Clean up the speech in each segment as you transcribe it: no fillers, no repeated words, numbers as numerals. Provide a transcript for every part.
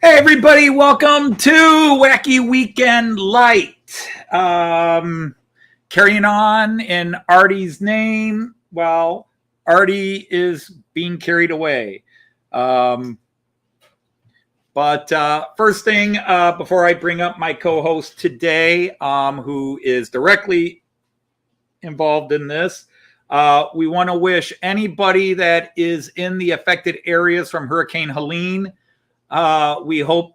Hey everybody, welcome to Wacky Weekend Lite. Carrying on in Arty's name. Well, Arty is being carried away. Um, but first thing, before I bring up my co-host today, who is directly involved in this, we want to wish anybody that is in the affected areas from Hurricane Helene. We hope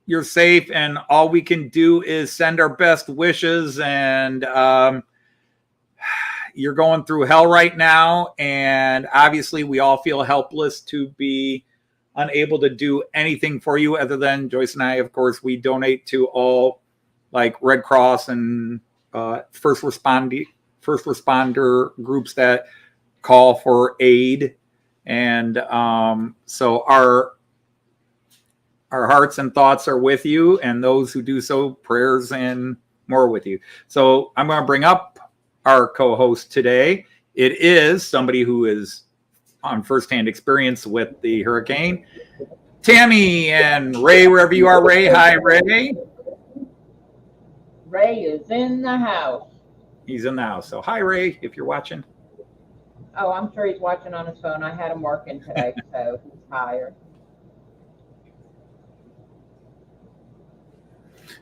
you're safe, and all we can do is send our best wishes. And you're going through hell right now, and obviously we all feel helpless to be unable to do anything for you other than Joyce and I. Of course, we donate to all like Red Cross and first responder groups that call for aid. And so our hearts and thoughts are with you, and those who do so, prayers and more with you. So I'm going to bring up our co-host today. It is somebody who is on firsthand experience with the hurricane, Tammy and Ray, wherever you are. Ray, hi, Ray. Ray is in the house. He's in the house. So hi, Ray, if you're watching. Oh, I'm sure he's watching on his phone. I had him working today, so he's tired.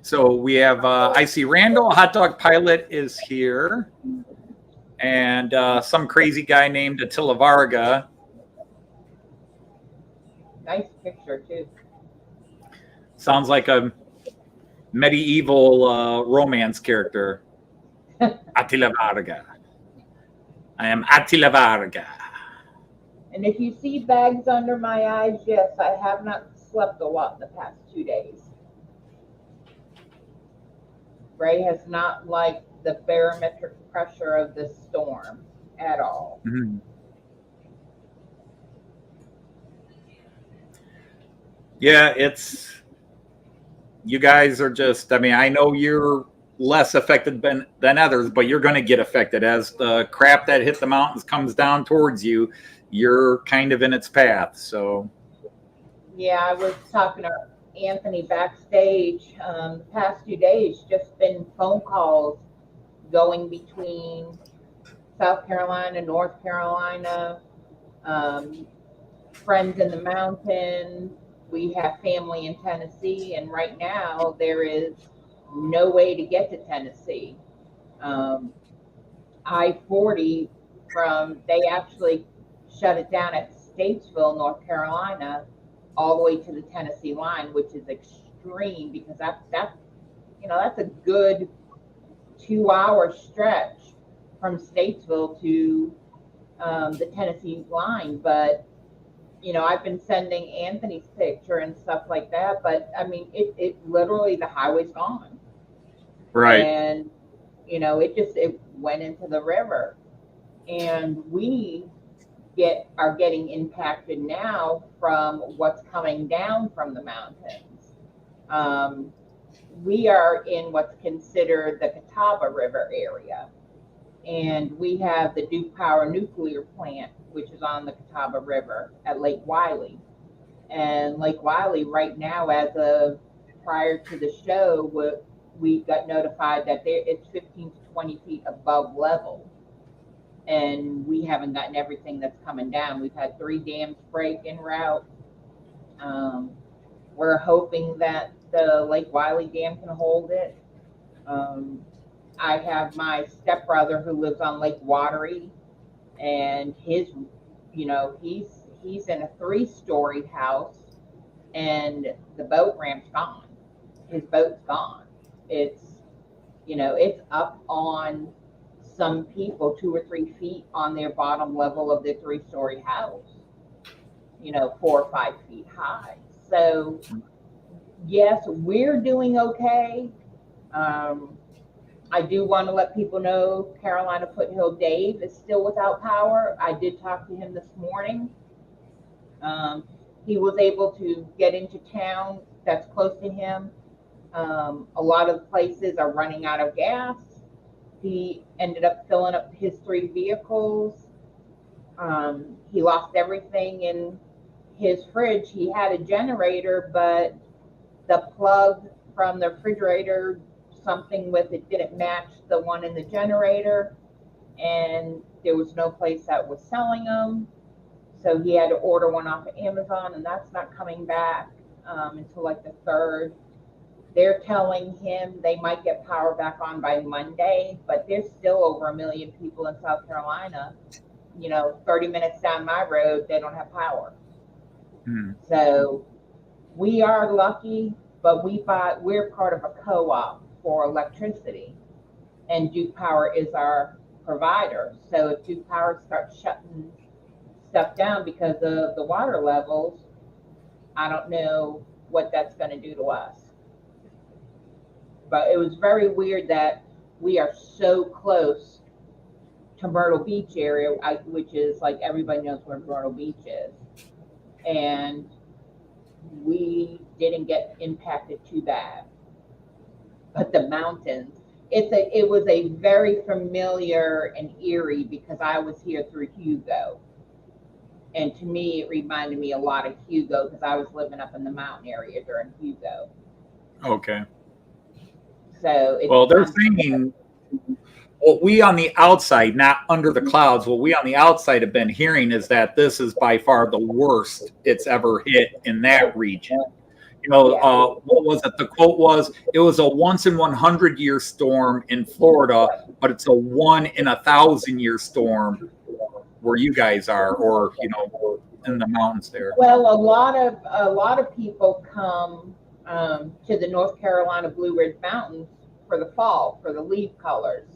So we have, I see Randall, Hot Dog Pilot is here. And some crazy guy named Attila Varga. Nice picture, too. Sounds like a medieval romance character. Attila Varga. I am Attila Varga. And if you see bags under my eyes, yes, I have not slept a lot in the past 2 days. Ray has not liked the barometric pressure of this storm at all. Mm-hmm. Yeah, you guys are just, I mean, I know you're less affected than others, but you're going to get affected as the crap that hit the mountains comes down towards you. You're kind of in its path. So yeah, I was talking to Anthony backstage. The past 2 days, just been phone calls going between South Carolina, North Carolina, friends in the mountains. We have family in Tennessee, and right now there is no way to get to Tennessee. I-40 they actually shut it down at Statesville, North Carolina, all the way to the Tennessee line, which is extreme because that's a good 2-hour stretch from Statesville to the Tennessee line. But I've been sending Anthony's picture and stuff like that, but I mean, it literally, the highway's gone. right. And it went into the river, and we are getting impacted now from what's coming down from the mountains. We are in what's considered the Catawba River area, and we have the Duke Power nuclear plant, which is on the Catawba River at Lake Wylie. And Lake Wylie right now, as of prior to the show, we got notified that it's 15 to 20 feet above level. And we haven't gotten everything that's coming down. We've had 3 dams break en route. We're hoping that the Lake Wylie Dam can hold it. I have my stepbrother who lives on Lake Watery, and he's in a 3-story house, and the boat ramp's gone. His boat's gone. It's up on some people 2 or 3 feet on their bottom level of their 3-story house, 4 or 5 feet high. So yes, we're doing okay. I do want to let people know Carolina Foothill Dave is still without power. I did talk to him this morning. He was able to get into town that's close to him. A lot of places are running out of gas. He ended up filling up his 3 vehicles. He lost everything in his fridge. He had a generator, but the plug from the refrigerator, something with it didn't match the one in the generator, and there was no place that was selling them. So he had to order one off of Amazon, and that's not coming back until like the 3rd. They're telling him they might get power back on by Monday, but there's still over 1 million people in South Carolina. 30 minutes down my road, they don't have power. So we are lucky, but we're part of a co-op for electricity, and Duke Power is our provider. So if Duke Power starts shutting stuff down because of the water levels, I don't know what that's going to do to us. But it was very weird that we are so close to Myrtle Beach area, which is like everybody knows where Myrtle Beach is. And we didn't get impacted too bad. But the mountains, it was a very familiar and eerie because I was here through Hugo. And to me, it reminded me a lot of Hugo because I was living up in the mountain area during Hugo. Okay. So they're saying, what we on the outside, not under the clouds, what we on the outside have been hearing is that this is by far the worst it's ever hit in that region. What was it? The quote was, it was a once in 100 year storm in Florida, but it's a 1 in 1,000 year storm where you guys are, or in the mountains there. Well, a lot of people come to the North Carolina Blue Ridge Mountains for the fall, for the leaf colors.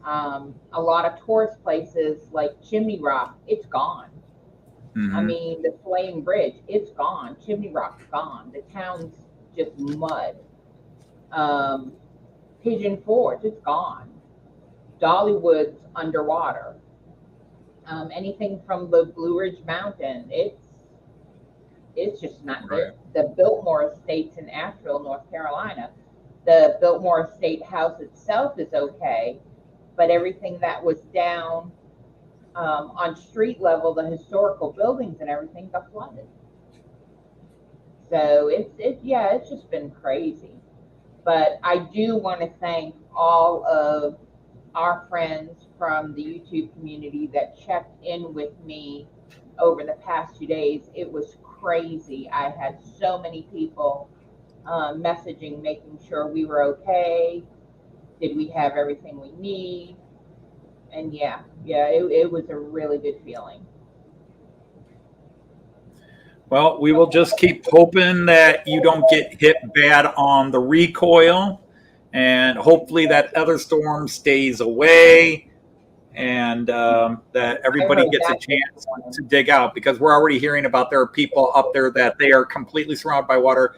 A lot of tourist places like Chimney Rock, it's gone. I mean, the Flame Bridge, it's gone. Chimney Rock's gone. The town's just mud. Pigeon Forge, it's gone. Dollywood's underwater. Anything from the Blue Ridge Mountain, it's just not there. The Biltmore Estate's in Asheville, North Carolina. The Biltmore Estate house itself is okay, but everything that was down on street level, the historical buildings and everything got flooded. So it's just been crazy. But I do want to thank all of our friends from the YouTube community that checked in with me over the past 2 days. It was crazy. I had so many people messaging, making sure we were okay. Did we have everything we need? And it was a really good feeling. Well, we will just keep hoping that you don't get hit bad on the recoil, and hopefully that other storm stays away, and that everybody gets a chance to dig out, because we're already hearing about there are people up there that they are completely surrounded by water.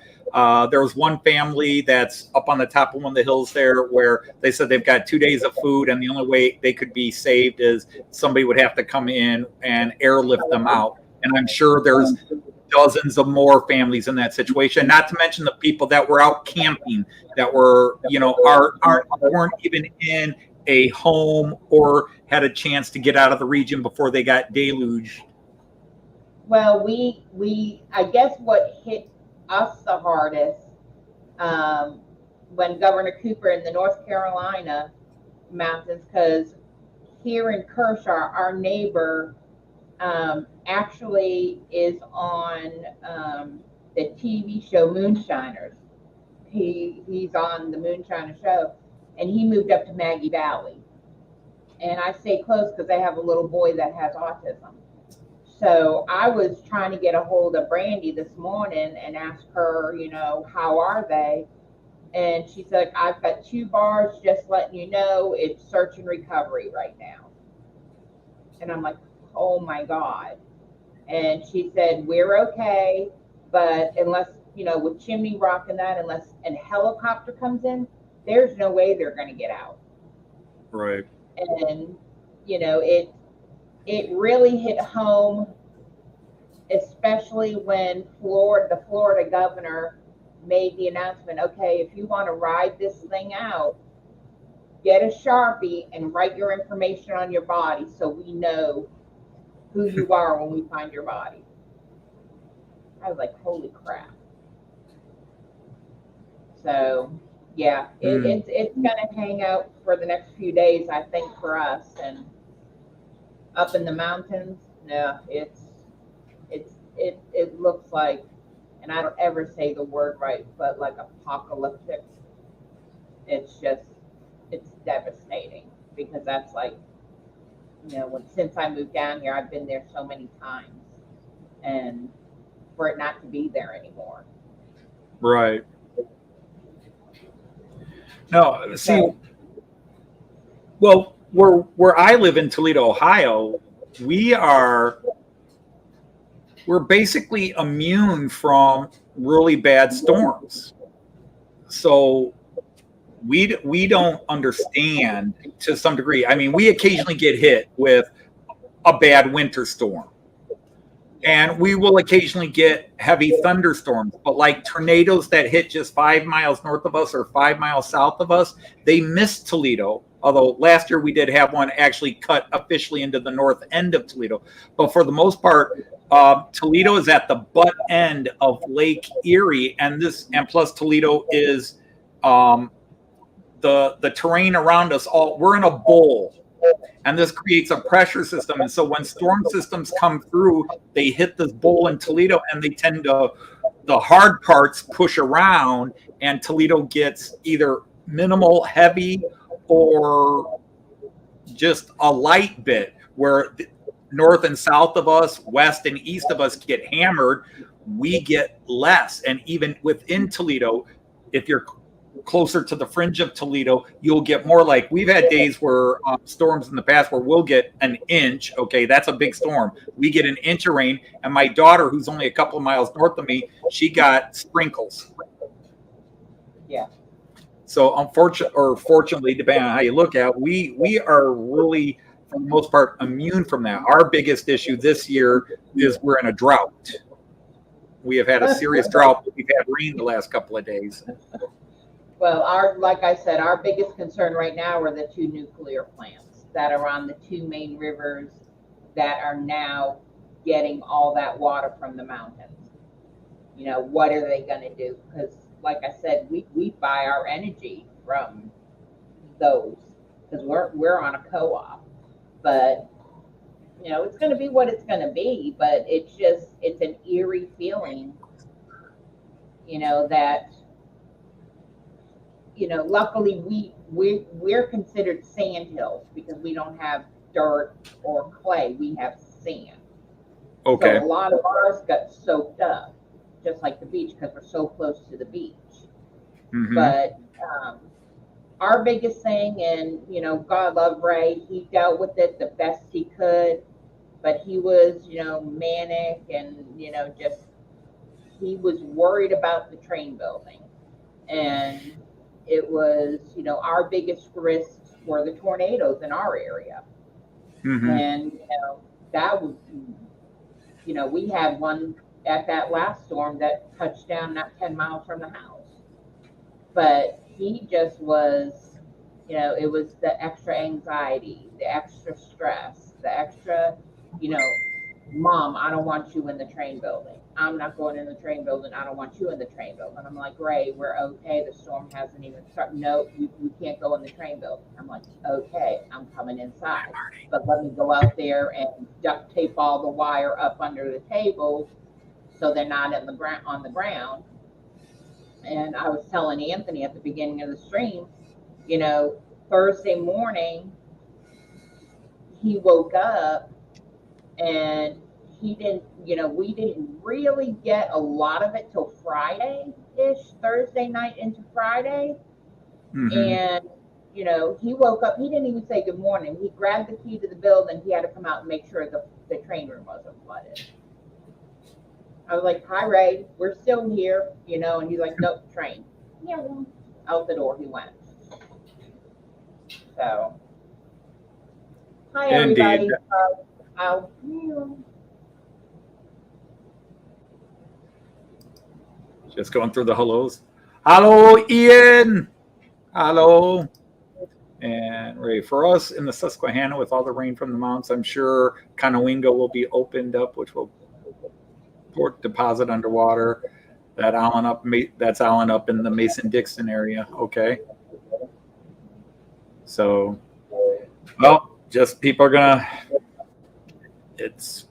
There was one family that's up on the top of one of the hills there where they said they've got 2 days of food, and the only way they could be saved is somebody would have to come in and airlift them out. And I'm sure there's dozens of more families in that situation, not to mention the people that were out camping that were, weren't even in a home or had a chance to get out of the region before they got deluged. Well, I guess what hit us the hardest when Governor Cooper in the North Carolina mountains, because here in Kershaw, our neighbor actually is on the TV show Moonshiners. He's on the Moonshiner show, and he moved up to Maggie Valley. And I stay close because I have a little boy that has autism. So I was trying to get a hold of Brandy this morning and ask her, how are they? And she said, I've got 2 bars, just letting you know, it's search and recovery right now. And I'm like, oh my God. And she said, we're okay, but unless, with Chimney Rock and that, unless a helicopter comes in, there's no way they're going to get out. Right. And, it really hit home, especially when the Florida governor made the announcement, okay, if you want to ride this thing out, get a Sharpie and write your information on your body so we know who you are when we find your body. I was like, holy crap. So yeah, it's gonna hang out for the next few days, I think, for us. And up in the mountains, no, it looks like, and I don't ever say the word right, but like apocalyptic. It's just, it's devastating, because that's like, since I moved down here, I've been there so many times, and for it not to be there anymore. Right. No, see, So, well, where I live in Toledo, Ohio, we're basically immune from really bad storms. So we don't understand to some degree. I mean, we occasionally get hit with a bad winter storm. And we will occasionally get heavy thunderstorms, but like tornadoes that hit just 5 miles north of us or 5 miles south of us, they miss Toledo. Although last year we did have one actually cut officially into the north end of Toledo. But for the most part, Toledo is at the butt end of Lake Erie, and plus Toledo is the terrain around us. We're in a bowl. And this creates a pressure system. And so when storm systems come through, they hit this bowl in Toledo, and they tend to, the hard parts push around, and Toledo gets either minimal heavy or just a light bit, where north and south of us, west and east of us get hammered. We get less. And even within Toledo, if you're closer to the fringe of Toledo, you'll get more. Like, we've had days where storms in the past where we'll get an inch. Okay, that's a big storm. We get an inch of rain, and my daughter, who's only a couple of miles north of me, she got sprinkles. Yeah. So fortunately, depending on how you look at it, we are really, for the most part, immune from that. Our biggest issue this year is we're in a drought. We have had a serious drought, but we've had rain the last couple of days. Well, like I said, our biggest concern right now are the 2 nuclear plants that are on the 2 main rivers that are now getting all that water from the mountains. What are they going to do? Because, like I said, we buy our energy from those, because we're on a co-op. But it's going to be what it's going to be. But it's an eerie feeling, that. Luckily we're considered sand hills, because we don't have dirt or clay. We have sand. Okay. So a lot of ours got soaked up, just like the beach, because we're so close to the beach. Mm-hmm. But our biggest thing, and God love Ray, he dealt with it the best he could, but he was manic, and just, he was worried about the train building. And it was, our biggest risks were the tornadoes in our area. Mm-hmm. And, that was, we had one at that last storm that touched down not 10 miles from the house. But he just was, it was the extra anxiety, the extra stress, the extra, Mom, I don't want you in the train building. I'm not going in the train building. I don't want you in the train building. I'm like, Ray, we're okay. The storm hasn't even started. No, we can't go in the train building. I'm like, okay, I'm coming inside. But let me go out there and duct tape all the wire up under the tables so they're not on the ground. And I was telling Anthony at the beginning of the stream, Thursday morning, he woke up, and he didn't, we didn't really get a lot of it till Friday-ish, Thursday night into Friday. Mm-hmm. And, he woke up, he didn't even say good morning. He grabbed the key to the building. He had to come out and make sure the train room wasn't flooded. I was like, hi, Ray, we're still here, and he's like, nope, train. Yeah, out the door he went. So, hi, everybody. Just going through the hellos. Hello, Ian. Hello. And Ray, for us in the Susquehanna, with all the rain from the mountains, I'm sure Conowingo will be opened up, which will deposit underwater. That's Allen up in the Mason-Dixon area. Okay. So, well, just people are gonna. It's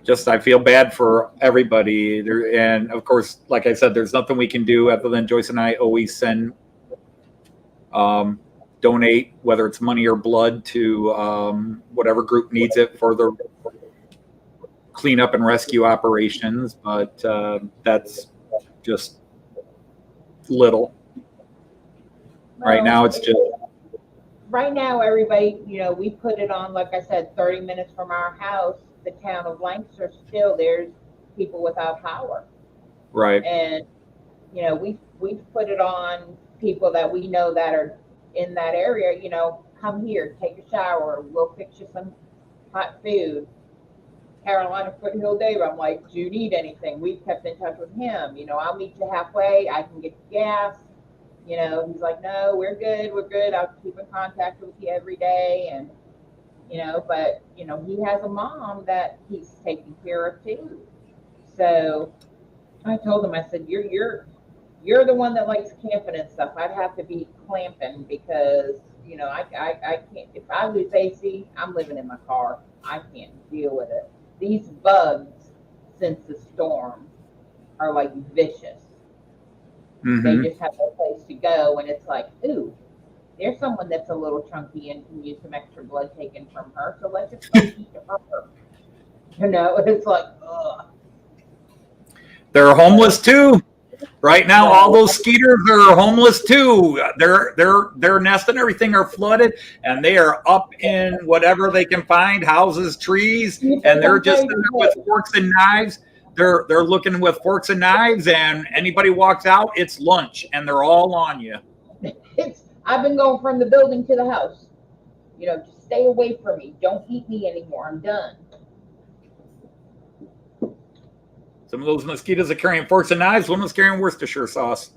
just I feel bad for everybody there, and of course, like I said, there's nothing we can do other than Joyce and I always send, donate, whether it's money or blood, to whatever group needs it for the cleanup and rescue operations. But that's just little. Right now, it's just. Right now, everybody, we put it on, like I said, 30 minutes from our house, the town of Lancaster, still there's people without power. Right. And, we've put it on people that we know that are in that area, come here, take a shower, we'll fix you some hot food. Carolina Foothill Dave, I'm like, do you need anything? We've kept in touch with him. I'll meet you halfway. I can get gas. He's like, no, we're good. I'll keep in contact with you every day. And, but, he has a mom that he's taking care of too. So I told him, I said, you're the one that likes camping and stuff. I'd have to be clamping because, I can't, if I lose AC, I'm living in my car. I can't deal with it. These bugs, since the storm, are like vicious. Mm-hmm. They just have no place to go, and it's like, ooh, there's someone that's a little chunky and can use some extra blood taken from her, so let's just go eat her. It's like, ugh. They're homeless too. Right now, all those skeeters are homeless too. Their nest and everything are flooded, and they are up in whatever they can find, houses, trees, and they're just in there with forks and knives. They're looking with forks and knives, and anybody walks out, it's lunch, and they're all on you. I've been going from the building to the house. Just stay away from me. Don't eat me anymore. I'm done. Some of those mosquitoes are carrying forks and knives. One was carrying Worcestershire sauce.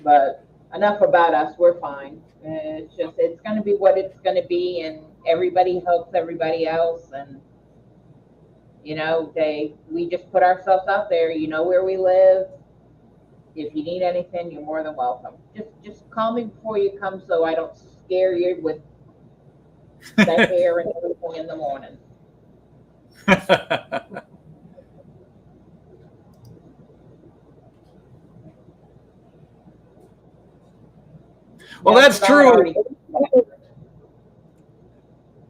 But enough about us. We're fine. It's going to be what it's going to be, and everybody helps everybody else. And we just put ourselves out there. Where we live. If you need anything, you're more than welcome. Just call me before you come, so I don't scare you with the hair and everything in the morning. Well, that's true.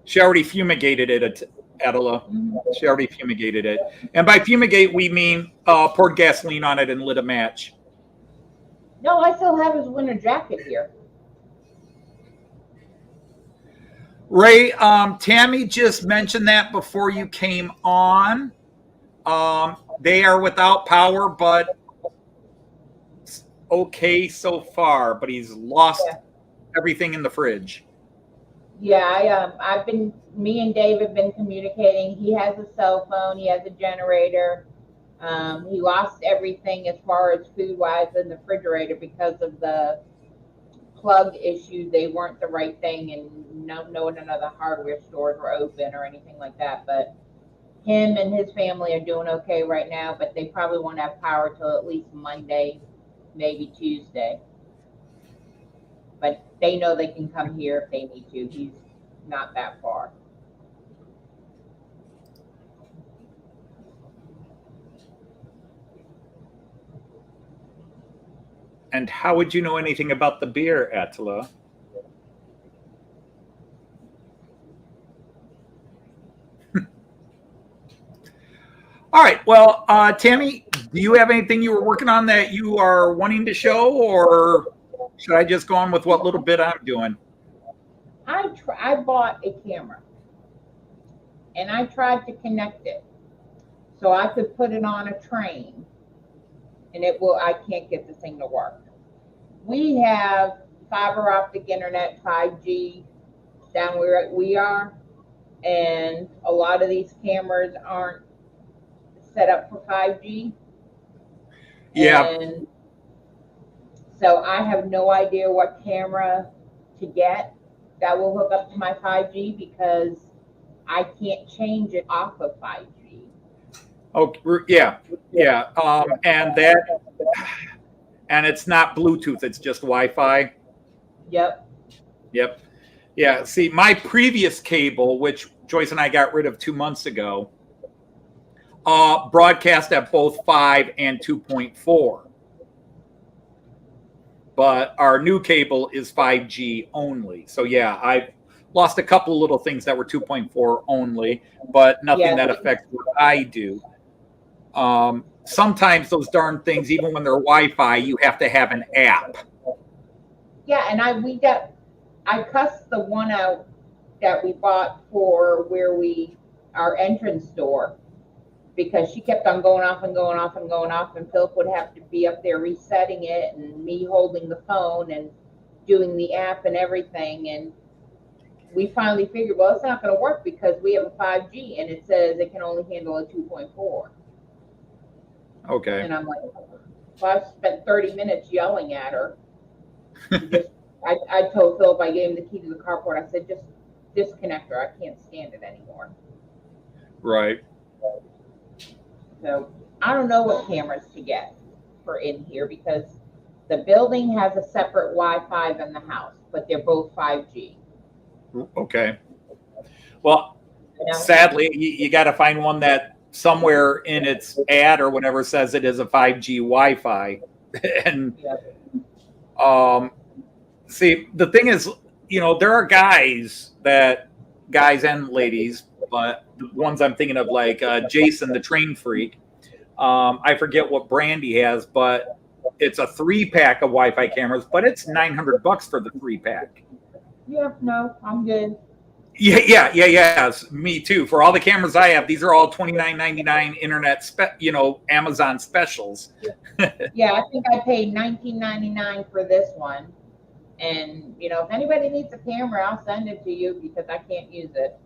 She already fumigated it, Adela. Mm-hmm. She already fumigated it. And by fumigate, we mean poured gasoline on it and lit a match. No, I still have his winter jacket here. Ray, Tammy just mentioned that before you came on. They are without power, but okay so far. But he's lost everything in the fridge. Yeah, me and Dave have been communicating. He has a cell phone. He has a generator. He lost everything as far as food-wise in the refrigerator because of the plug issue. They weren't the right thing, and no none of the hardware stores were open or anything like that. But him and his family are doing okay right now, but they probably won't have power till at least Monday, maybe Tuesday. But they know they can come here if they need to. He's not that far. And how would you know anything about the beer, Attila? All right. Well, Tammy, do you have anything you were working on that you are wanting to show, or should I just go on with what little bit I'm doing? I bought a camera, and I tried to connect it so I could put it on a train, and I can't get the thing to work. We have fiber optic internet, 5G, down where we are, and a lot of these cameras aren't set up for 5G. Yeah. And so I have no idea what camera to get that will hook up to my 5G, because I can't change it off of 5G. Oh, yeah, yeah. And it's not Bluetooth; it's just Wi-Fi. Yep. Yep. Yeah. See, my previous cable, which Joyce and I got rid of 2 months ago, broadcast at both 5 and 2.4. But our new cable is 5G only. So yeah, I've lost a couple little things that were 2.4 only, but nothing that affects what I do. Sometimes those darn things, even when they're Wi-Fi, you have to have an app. Yeah, and I cussed the one out that we bought for our entrance door, because she kept on going off and going off and going off, and Philip would have to be up there resetting it, and me holding the phone and doing the app and everything. And we finally figured, well, it's not going to work because we have a 5G and it says it can only handle a 2.4. Okay. And I'm like, well, I spent 30 minutes yelling at her. I told Philip, I gave him the key to the carport. I said, just disconnect her. I can't stand it anymore. Right. So I don't know what cameras to get for in here, because the building has a separate Wi-Fi than the house, but they're both 5G. Okay. Well, sadly, you got to find one that somewhere in its ad or whatever says it is a 5G Wi-Fi. And see, the thing is, there are guys and ladies, but the ones I'm thinking of, like Jason, the train freak. I forget what brand he has, but it's a 3-pack of Wi-Fi cameras, but it's $900 for the 3-pack. Yeah, no, I'm good. Yeah. Me too. For all the cameras I have, these are all $29.99 internet, Amazon specials. Yeah, I think I paid $19.99 for this one. And if anybody needs a camera, I'll send it to you, because I can't use it.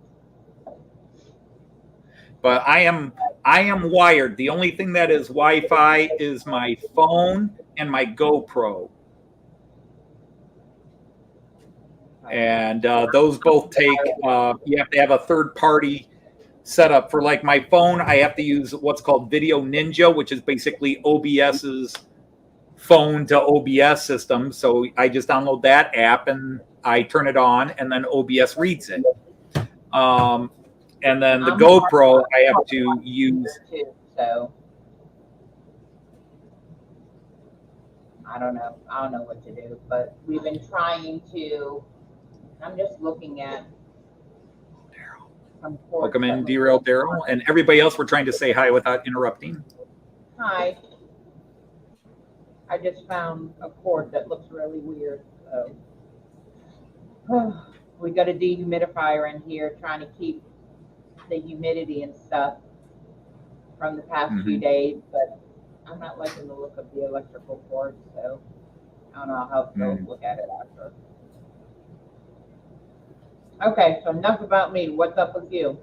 But I am wired. The only thing that is Wi-Fi is my phone and my GoPro. And those both take, you have to have a third party setup. For like my phone, I have to use what's called Video Ninja, which is basically OBS's phone to OBS system. So I just download that app and I turn it on, and then OBS reads it. And then the GoPro I have to use. So I don't know what to do, but we've been trying to. I'm just looking at. Welcome in, Derail Daryl, and everybody else. We're trying to say hi without interrupting. Hi. I just found a cord that looks really weird. So we got a dehumidifier in here, trying to keep the humidity and stuff from the past few days, but I'm not liking the look of the electrical cord, so I don't know. I'll have to look at it after. Okay, so enough about me. What's up with you?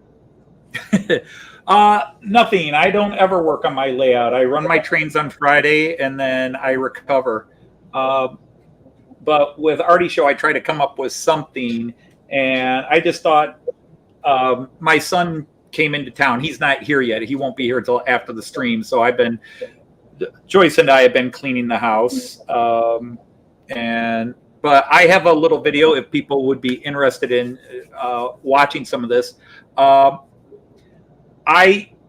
Nothing. I don't ever work on my layout. I run my trains on Friday and then I recover. But with Arty Show, I try to come up with something, and I just thought, my son came into town. He's not here yet. He won't be here until after the stream. So Joyce and I have been cleaning the house. But I have a little video if people would be interested in watching some of this.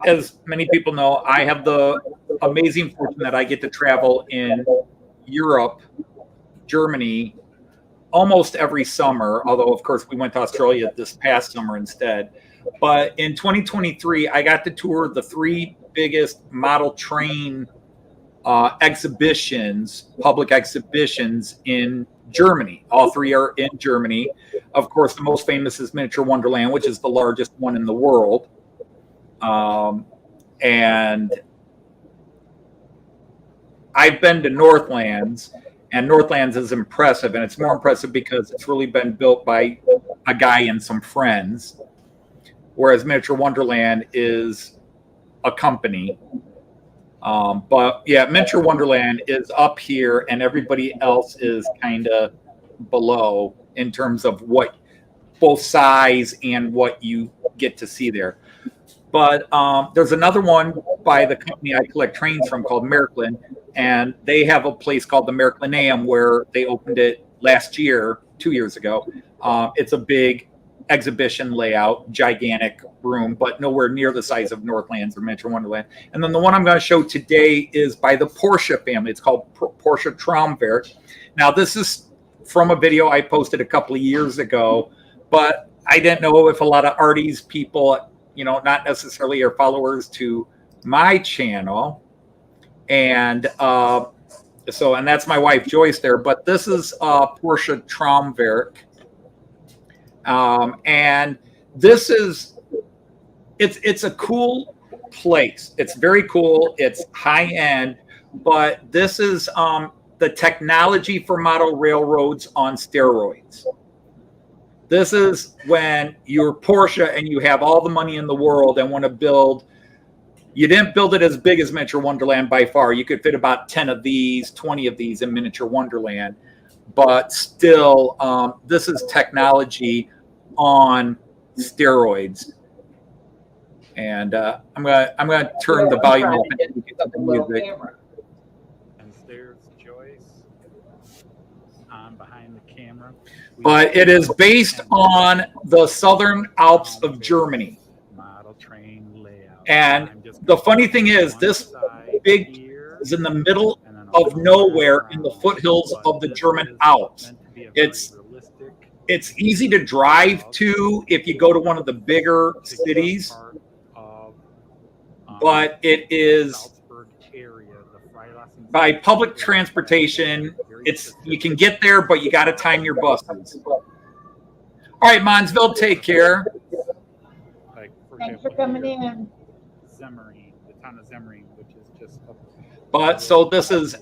As many people know, I have the amazing fortune that I get to travel in Europe, Germany, almost every summer, although, of course, we went to Australia this past summer instead. But in 2023, I got to tour the 3 biggest model train public exhibitions in Germany. All 3 are in Germany. Of course, the most famous is Miniature Wonderland, which is the largest one in the world. And I've been to Northlands, and Northlands is impressive, and it's more impressive because it's really been built by a guy and some friends, whereas Miniature Wonderland is a company. But yeah, Miniature Wonderland is up here, and everybody else is kind of below in terms of what both size and what you get to see there. But there's another one by the company I collect trains from called Meriklin, and they have a place called the Meriklinaeum where they opened it last year, 2 years ago. It's a big exhibition layout, gigantic room, but nowhere near the size of Northlands or Metro Wonderland. And then the one I'm going to show today is by the Porsche family. It's called Porsche Traumwerk. Now, this is from a video I posted a couple of years ago, but I didn't know if a lot of Arty's people, you know, not necessarily are followers to my channel. And and that's my wife Joyce there, but this is Porsche Traumwerk. And this is, it's a cool place. It's very cool. It's high end, but this is the technology for model railroads on steroids. This is when you're Porsche and you have all the money in the world and want to build. You didn't build it as big as Miniature Wonderland by far. You could fit about 10 of these, 20 of these in Miniature Wonderland. But still, this is technology on steroids. And I'm gonna turn the volume up and get the music. And there's Joyce on behind the camera. But it is based on the Southern Alps of Germany. Model train layout. And the funny thing is, this big is in the middle of nowhere in the foothills of the German Alps. It's easy to drive to if you go to one of the bigger cities, but it is by public transportation. You can get there, but you got to time your buses. All right, Monsville, take care. Thanks for coming in. Zemmerine, the town of Zemmerine, which is just. But so this is.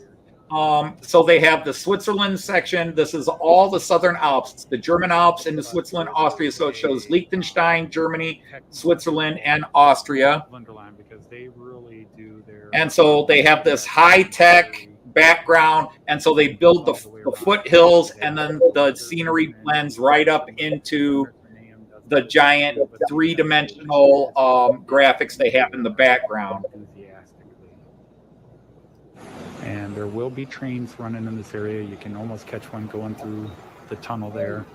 So they have the Switzerland section. This is all the Southern Alps. It's the German Alps and the Switzerland, Austria. So it shows Liechtenstein, Germany, Switzerland, and Austria. Because they really do their. And so they have this high-tech background, and so they build the foothills, and then the scenery blends right up into the giant three-dimensional graphics they have in the background. And there will be trains running in this area. You can almost catch one going through the tunnel there.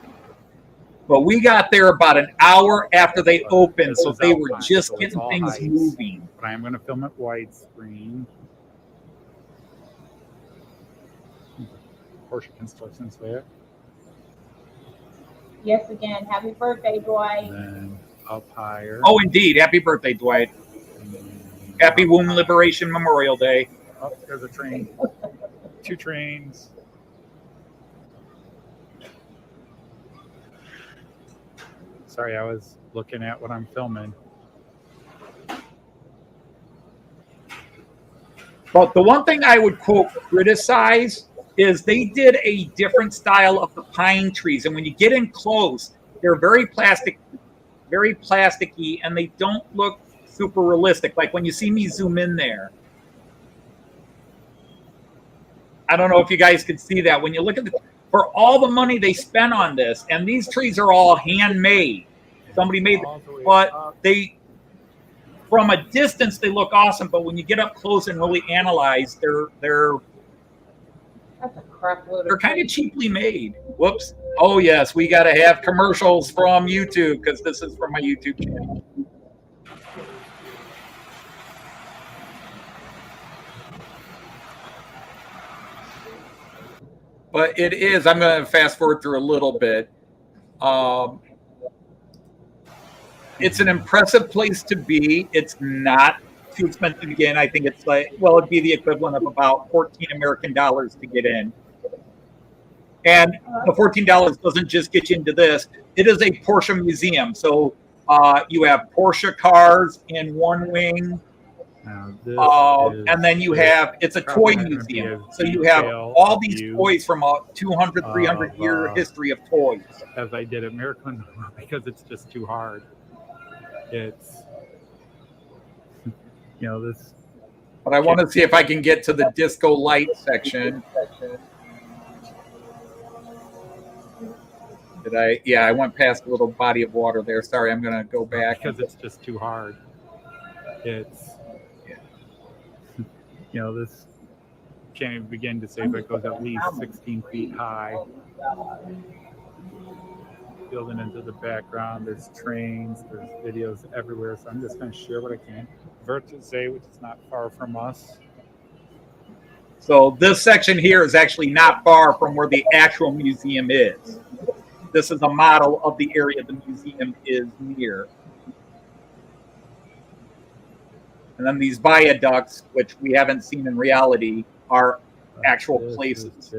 But we got there about an hour after they opened, so they were just getting things moving. But I am going to film it widescreen. Porsche constructions there. Yes, again. Happy birthday, Dwight. Then up higher. Oh, indeed. Happy birthday, Dwight. Happy Womb Liberation Memorial Day. Oh, there's a train. 2 trains. Sorry, I was looking at what I'm filming. But the one thing I would quote criticize is they did a different style of the pine trees. And when you get in close, they're very plasticky, and they don't look super realistic. Like when you see me zoom in there. I don't know if you guys could see that. When you look at for all the money they spent on this, and these trees are all handmade. Somebody made them, but they, from a distance, they look awesome. But when you get up close and really analyze, they're kind of cheaply made. Whoops. Oh yes, we got to have commercials from YouTube because this is from my YouTube channel. But it is, I'm going to fast forward through a little bit. It's an impressive place to be. It's not too expensive again. I think it's like, well, it'd be the equivalent of about 14 American dollars to get in. And the $14 doesn't just get you into this. It is a Porsche museum. So you have Porsche cars in one wing. And then you have, it's a toy museum. So you have all these toys from a 200, 300 year history of toys. As I did at Miracle, because it's just too hard. It's, you know, this. But I want to see if I can get to the Disco Lite section. Did I? Yeah, I went past a little body of water there. Sorry, I'm going to go back. Because it's just too hard. It's, you know, this can't even begin to say, but it goes at least 16 feet high. Building into the background, there's trains, there's videos everywhere. So I'm just going to share what I can. Vertizay, which is not far from us. So this section here is actually not far from where the actual museum is. This is a model of the area the museum is near. And then these viaducts, which we haven't seen in reality, are actual places.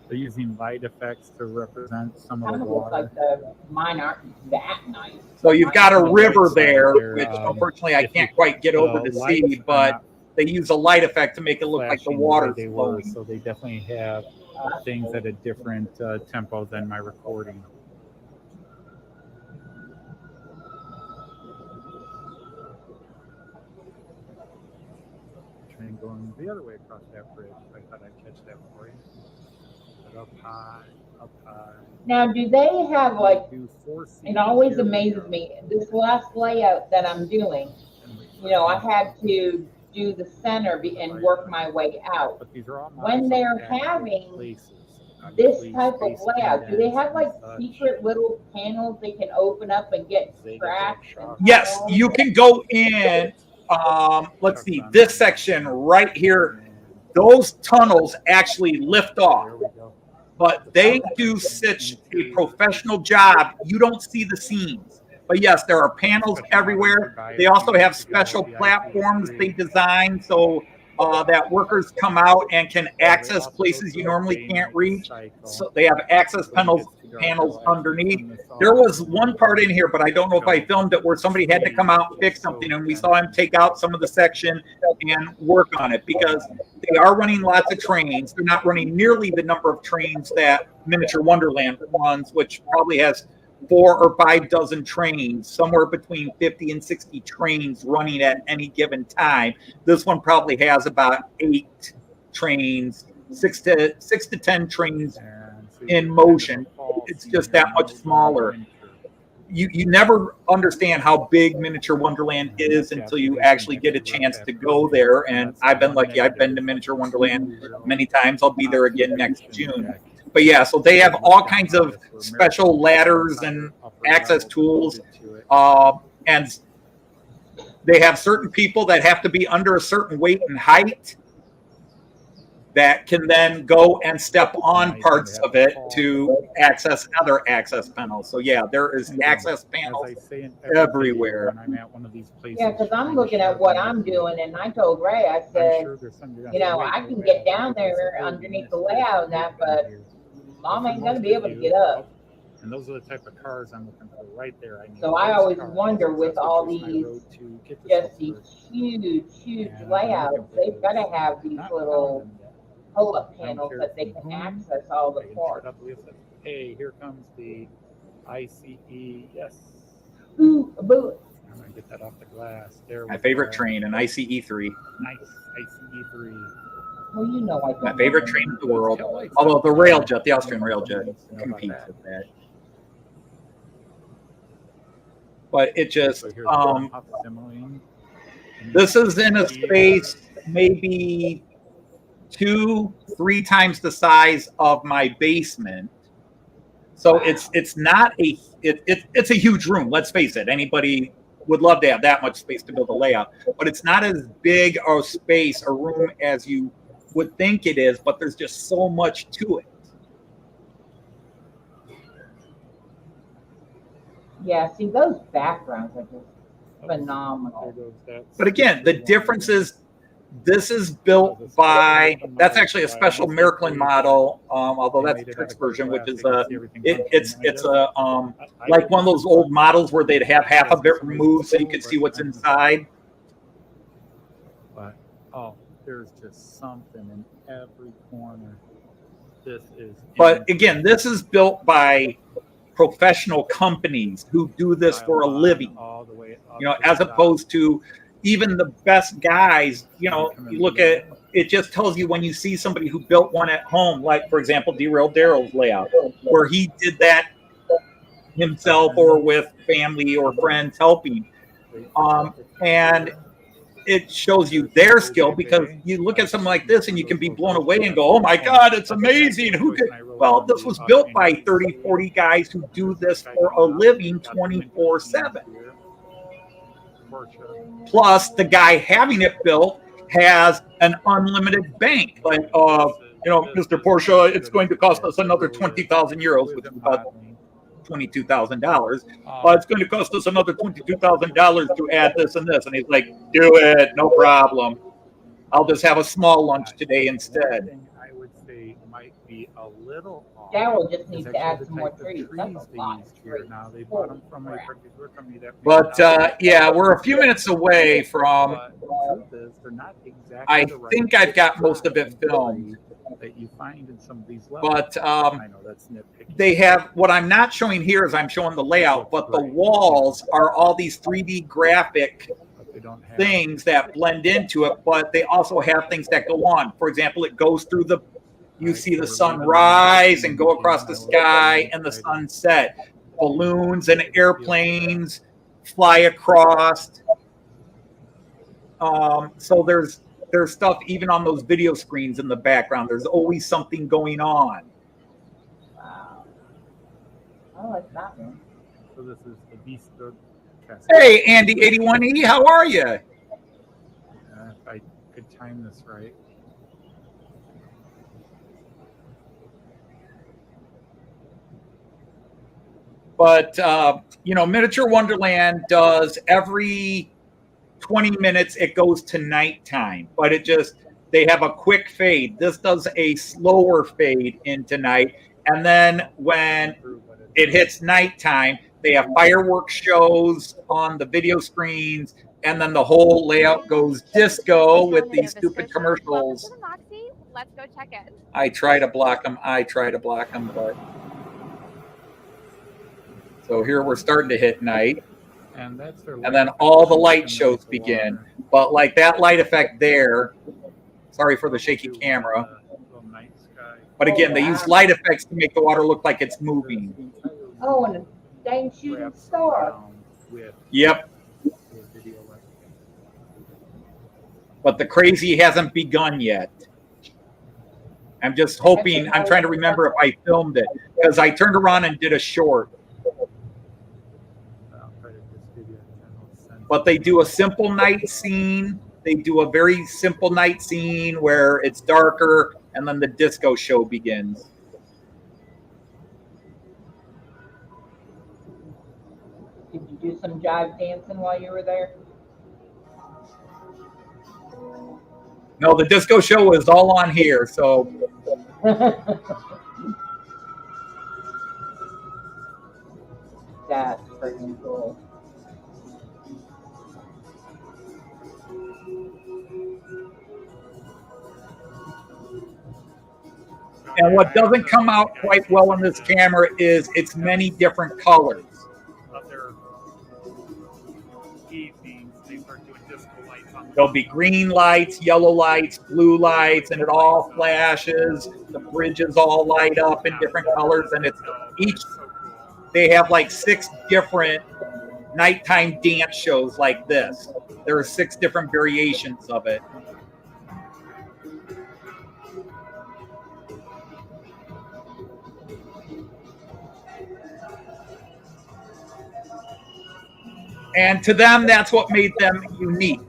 They're using light effects to represent some of Kind the of looks water. like the mine aren't that nice. So you've got a On the river right side there, there, which unfortunately I if can't you- quite get over the to lights see, are but not they use a light effect to make it look like the flashing way water's they were, flowing. so they definitely have things at a different tempo than my recording. Train going the other way across that bridge. I thought I'd catch that for you. But up high, up high. Now, do they have like, Do 4 seats. it always Here we amazes go. me, this last layout that I'm doing, you know, I had to do the center and work my way out. But these are all When models of they're actual having places. This Obviously, type of space layout, do they condensed have like and such. secret little panels they can open up and get They get tracks? that and Yes, tunnels? you can go in. Let's see, this section right here, those tunnels actually lift off, There we go. but they do such a professional job. You don't see the seams. But yes, there are panels everywhere. They also have special platforms they design so that workers come out and can access places you normally can't reach. So they have access panels underneath. There was one part in here, but I don't know if I filmed it, where somebody had to come out and fix something, and we saw him take out some of the section and work on it, because they are running lots of trains. They're not running nearly the number of trains that Miniature Wonderland runs, which probably has 4 or 5 dozen trains, somewhere between 50 and 60 trains running at any given time. This one probably has about 8 trains, 6 to 10 trains in motion. It's just that much smaller. You never understand how big Miniature Wonderland is until you actually get a chance to go there. And I've been lucky. I've been to Miniature Wonderland many times. I'll be there again next June. But yeah, so they have all kinds of special ladders and access tools. And they have certain people that have to be under a certain weight and height that can then go and step on parts of it to access other access panels. So yeah, there is access panels everywhere. Yeah, because I'm looking at what I'm doing, and I told Ray, I said, you know, I can get down there underneath the layout and that, but Mom ain't gonna be able to get up. And those are the type of cars I'm looking for right there. So I always wonder with all these, just these huge layouts, they've got to have these little pull-up panels that they can access all the parts. Hey, here comes the ICE. Yes. Ooh, a bullet. I'm gonna get that off the glass. There. My favorite train, an ICE 3. Nice ICE 3. Well, you know I My favorite train in the world. Although the Railjet, the Austrian Railjet, competes with that. But it just, this is in a space maybe 2-3 times the size of my basement. So it's not a, it's a huge room. Let's face it. Anybody would love to have that much space to build a layout, but it's not as big a space, a room as you would think it is, but there's just so much to it. Yeah, see, those backgrounds are just phenomenal. But again, the difference is this is built by, that's actually a special Miraklin model, although that's the Trix version, which is it's like one of those old models where they'd have half of it removed so you could see what's inside. But there's just something in every corner. This is. But again, this is built by professional companies who do this for a living, you know, as opposed to even the best guys. You know, you look at it just tells you when you see somebody who built one at home, like, for example, Derailed Daryl's layout, where he did that himself or with family or friends helping. And it shows you their skill, because you look at something like this and you can be blown away and go, oh my God, it's amazing. Who could? Well, this was built by 30, 40 guys who do this for a living 24/7. Plus, the guy having it built has an unlimited bank. Like, Mr. Porsche, it's going to cost us another 20,000 euros, which is about $22,000. It's going to cost us another $22,000 to add this and this. And he's like, do it, no problem. I'll just have a small lunch today instead. I would say might be a little off. Daryl just needs to add some more trees. That's a lot of trees. Now they bought them from a particular company that. But yeah, we're a few minutes away from. I think I've got most of it filmed. That you find in some of these levels. But I know that's nitpicking. they have, what I'm not showing here is I'm showing the layout, but the walls are all these 3D graphic things that blend into it, but they also have things that go on. For example, it goes through you see the sun rise and go across the sky and the sunset. Balloons and airplanes fly across. So there's stuff even on those video screens in the background. There's always something going on. Wow. I like that one. So this is the Beast of Castle. Hey, Andy81E, how are you? If I could time this right. But, Miniature Wonderland does every 20 minutes, it goes to nighttime, but they have a quick fade. This does a slower fade into night. And then when it hits nighttime, they have fireworks shows on the video screens, and then the whole layout goes disco with these stupid commercials. Let's go check it. I try to block them, but. So here we're starting to hit night. And then all the light shows begin. But like that light effect there, sorry for the shaky camera. But again, they use light effects to make the water look like it's moving. Oh, and a dang shooting star. Yep. But the crazy hasn't begun yet. I'm just hoping, I'm trying to remember if I filmed it, because I turned around and did a short. But they do a simple night scene. They do a very simple night scene where it's darker, and then the disco show begins. Did you do some jive dancing while you were there? No, the disco show is all on here, so. That's freaking cool. And what doesn't come out quite well on this camera is its many different colors. There'll be green lights, yellow lights, blue lights, and it all flashes. The bridges all light up in different colors, and they have like 6 different nighttime dance shows like this. There are 6 different variations of it. And to them, that's what made them unique.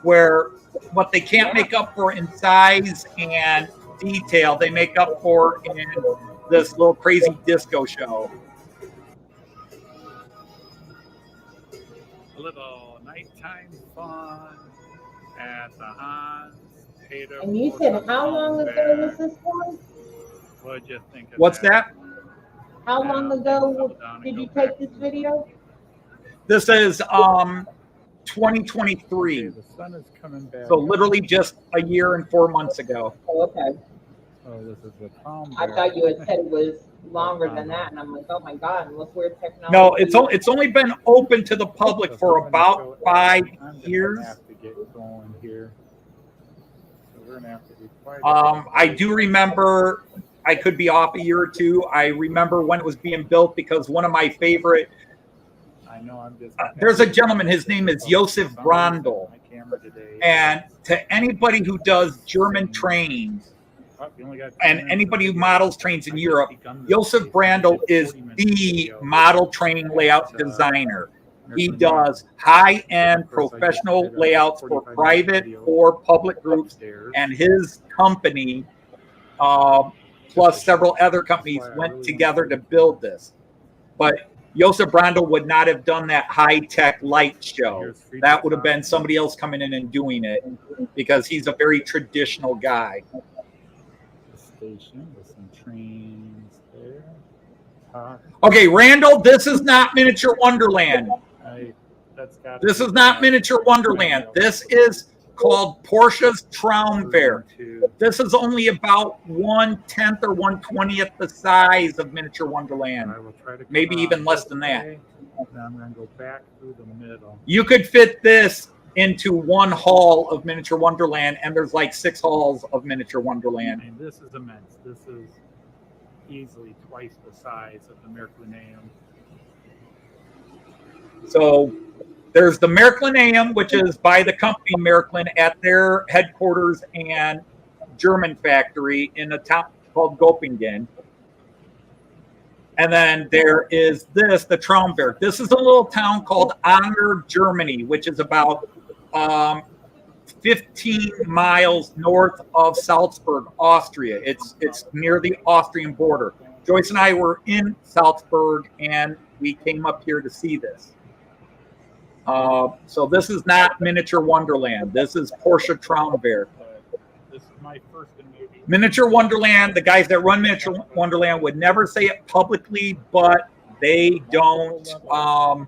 Where what they can't make up for in size and detail, they make up for in this little crazy disco show. A little nighttime fun at the Hans. And you said how long ago was this one? What'd you think of What's that? How long ago did you take this video? This is 2023. The sun is coming back. So literally just a year and 4 months ago. Oh, okay. Oh, this is the calm. I thought you had said it was longer than that, and I'm like, oh my God, look where technology. No, it's only been open to the public for about 5 years. Have to get going here. We're gonna have to be quite. I do remember, I could be off a year or two. I remember when it was being built because one of my favorite, I know I'm just. there's a gentleman, his name is Josef Brandl. My camera today. And to anybody who does German trains and anybody who models trains in Europe, Josef Brandl is the model train layout designer. He does high-end professional layouts for private or public groups, and his company, plus several other companies, went together to build this. But Josef Brandl would not have done that high-tech light show. That would have been somebody else coming in and doing it because he's a very traditional guy. The station with some trains there. Okay, Randall, this is not Miniature Wonderland. This is not Miniature Wonderland. This is called Porsche's Traumfair. This is only about 1/10 or 1/20th the size of Miniature Wonderland. Maybe even less than that. I'm going to go back through the middle. You could fit this into one hall of Miniature Wonderland, and there's like 6 halls of Miniature Wonderland. And this is immense. This is easily twice the size of the Merclinaeum. So there's the Merclinaeum, which is by the company Merklin at their headquarters and German factory in a town called Göppingen. And then there is this, the Traumberg. This is a little town called Anger, Germany, which is about 15 miles north of Salzburg, Austria. It's near the Austrian border. Joyce and I were in Salzburg, and we came up here to see this. So this is not Miniature Wonderland. This is Porsche Traumberg. This is my first in maybe. Miniature Wonderland, the guys that run Miniature Wonderland would never say it publicly, but they don't. All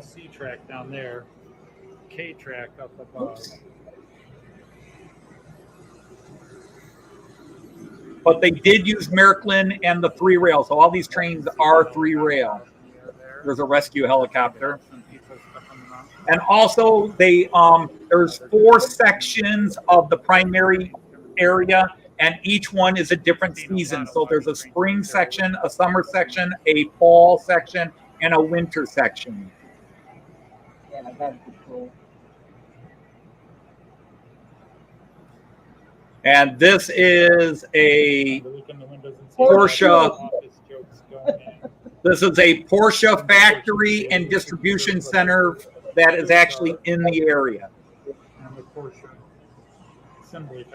C track down there, K track up above. But they did use Merklin and the 3-rail. So all these trains are 3-rail. There's a rescue helicopter. And also they there's 4 sections of the primary area, and each one is a different season. So there's a spring section, a summer section, a fall section, and a winter section. Yeah, that'd be cool. And this is a Porsche. This is a Porsche factory and distribution center that is actually in the area.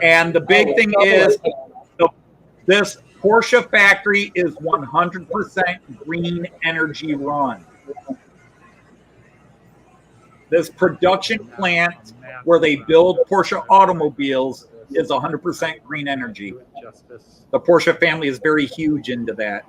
And the big thing is this Porsche factory is 100% green energy run. This production plant where they build Porsche automobiles is 100% green energy. The Porsche family is very huge into that.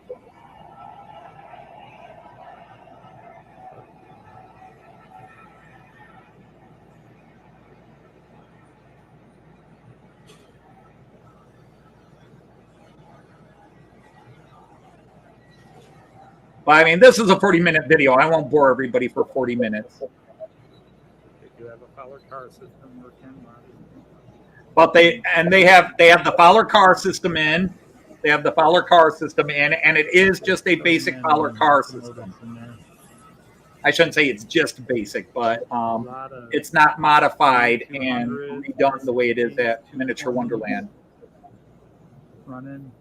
I mean, this is a 40-minute video. I won't bore everybody for 40 minutes. They do have a Fowler car system working. But they have the Fowler car system in. They have the Fowler car system in, and it is just a basic Fowler car system. I shouldn't say it's just basic, but it's not modified and redone the way it is at Miniature Wonderland. Running.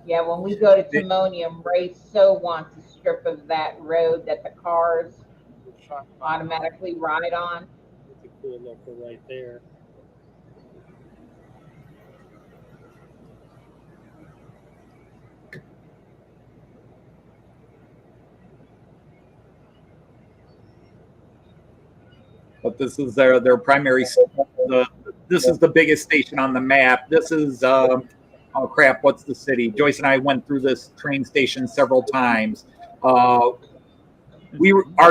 Yeah, when we go to Timonium, Ray so wants a strip of that road that the cars automatically ride on. It's a cool local right there. But this is their primary. This is the biggest station on the map. This is oh crap! What's the city? Joyce and I went through this train station several times. Our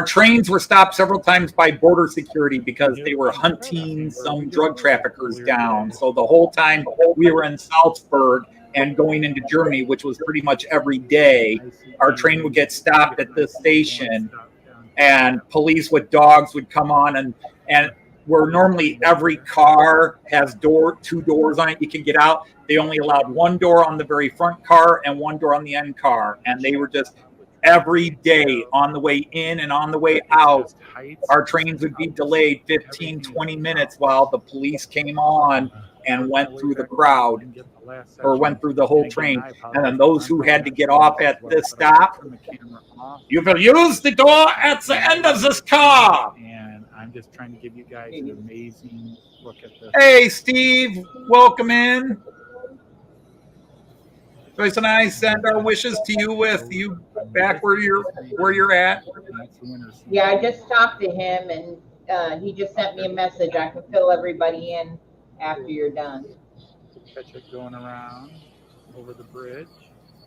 trains were stopped several times by border security because they were hunting some drug traffickers down. So the whole time we were in Salzburg and going into Germany, which was pretty much every day, our train would get stopped at this station, and police with dogs would come on, and where normally every car has two doors on it, you can get out. They only allowed one door on the very front car and one door on the end car. And they were just every day on the way in and on the way out, our trains would be delayed 15, 20 minutes while the police came on and went through the crowd or went through the whole train. And then those who had to get off at this stop, you will use the door at the end of this car. And I'm just trying to give you guys an amazing look at this. Hey, Steve, welcome in. Joyce and I send our wishes to you with you back where you're at. Yeah, I just talked to him, and he just sent me a message. I can fill everybody in after you're done. Catch it going around over the bridge.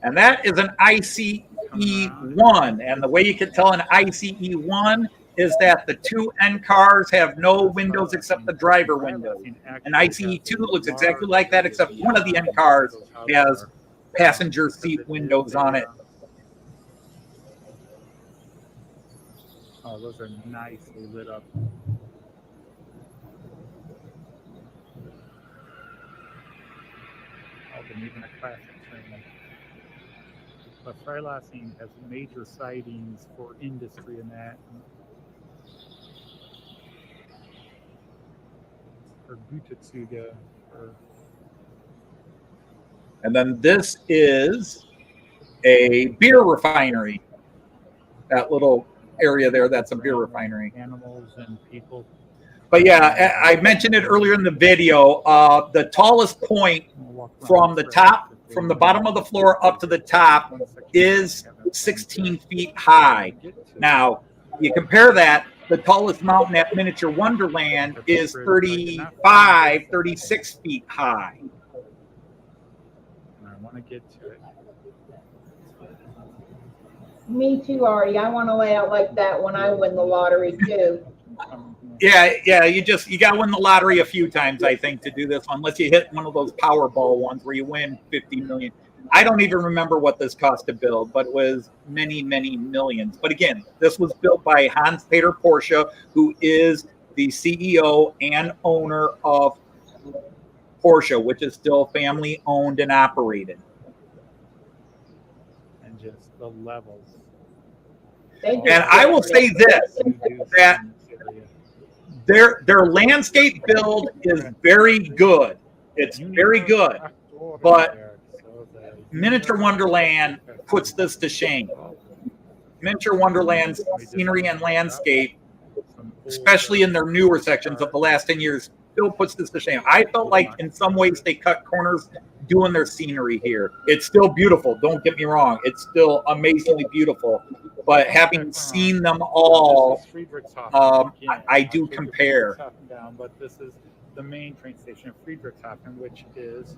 And that is an ICE1. And the way you can tell an ICE1 is that the two end cars have no windows except the driver window. An ICE2 looks exactly like that, except one of the end cars has passenger seat windows on it. Oh, those are nicely lit up. Oh, and even a classic train. But Freilassing has major sightings for industry in that. Or Güterzüge. And then this is a beer refinery. That little area there, that's a beer refinery. Animals and people. But yeah, I mentioned it earlier in the video. The tallest point from the top, from the bottom of the floor up to the top is 16 feet high. Now, you compare that, the tallest mountain at Miniature Wonderland is 35, 36 feet high. I want to get to it. Me too, Arty. I want to lay out like that when I win the lottery too. Yeah, you got to win the lottery a few times, I think, to do this one, unless you hit one of those Powerball ones where you win 50 million. I don't even remember what this cost to build, but it was many, many millions. But again, this was built by Hans-Peter Porsche, who is the CEO and owner of Porsche, which is still family owned and operated. And just the levels. And I will say this, that their landscape build is very good. It's very good. But Miniature Wonderland puts this to shame. Miniature Wonderland's scenery and landscape, especially in their newer sections of the last 10 years, still puts this to shame. I felt like in some ways they cut corners doing their scenery here. It's still beautiful. Don't get me wrong. It's still amazingly beautiful. But having seen them all, I do compare. But this is the main train station of Friedrichshafen, which is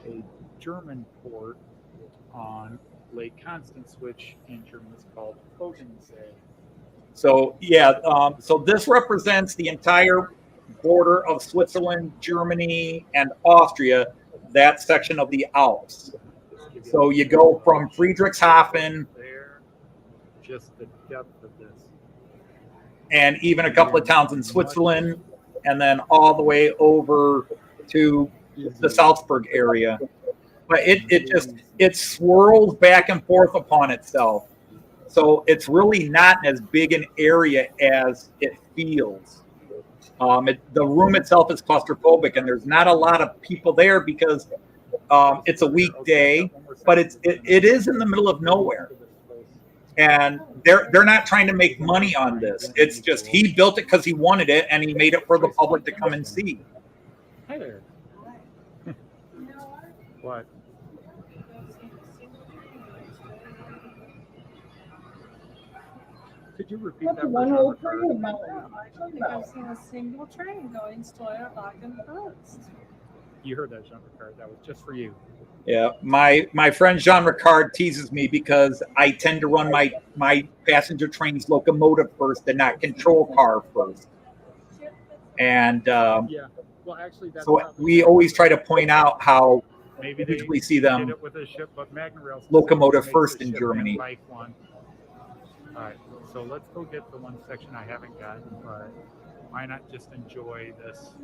a German port on Lake Constance, which in German is called Bodensee. So yeah, so this represents the entire border of Switzerland, Germany, and Austria, that section of the Alps. So you go from Friedrichshafen, there, just the depth of this, and even a couple of towns in Switzerland, and then all the way over to the Salzburg area. But it swirls back and forth upon itself. So it's really not as big an area as it feels. The room itself is claustrophobic, and there's not a lot of people there because it's a weekday, but it is in the middle of nowhere. And they're not trying to make money on this. It's just he built it because he wanted it, and he made it for the public to come and see. Hi there. What? Could you repeat that? One whole train. I don't think I've seen a single train going Steuer, Aachen, Ernst. You heard that, Jean Ricard. That was just for you. Yeah, my friend Jean Ricard teases me because I tend to run my passenger trains locomotive first and not control car first. And Yeah. Well, actually, that's so we always try to point out how maybe we usually see them did it with a ship, but Magna Rail locomotive makes first the in ship Germany. like one. All right. So So let's go get the one section I haven't gotten, but why not just enjoy this?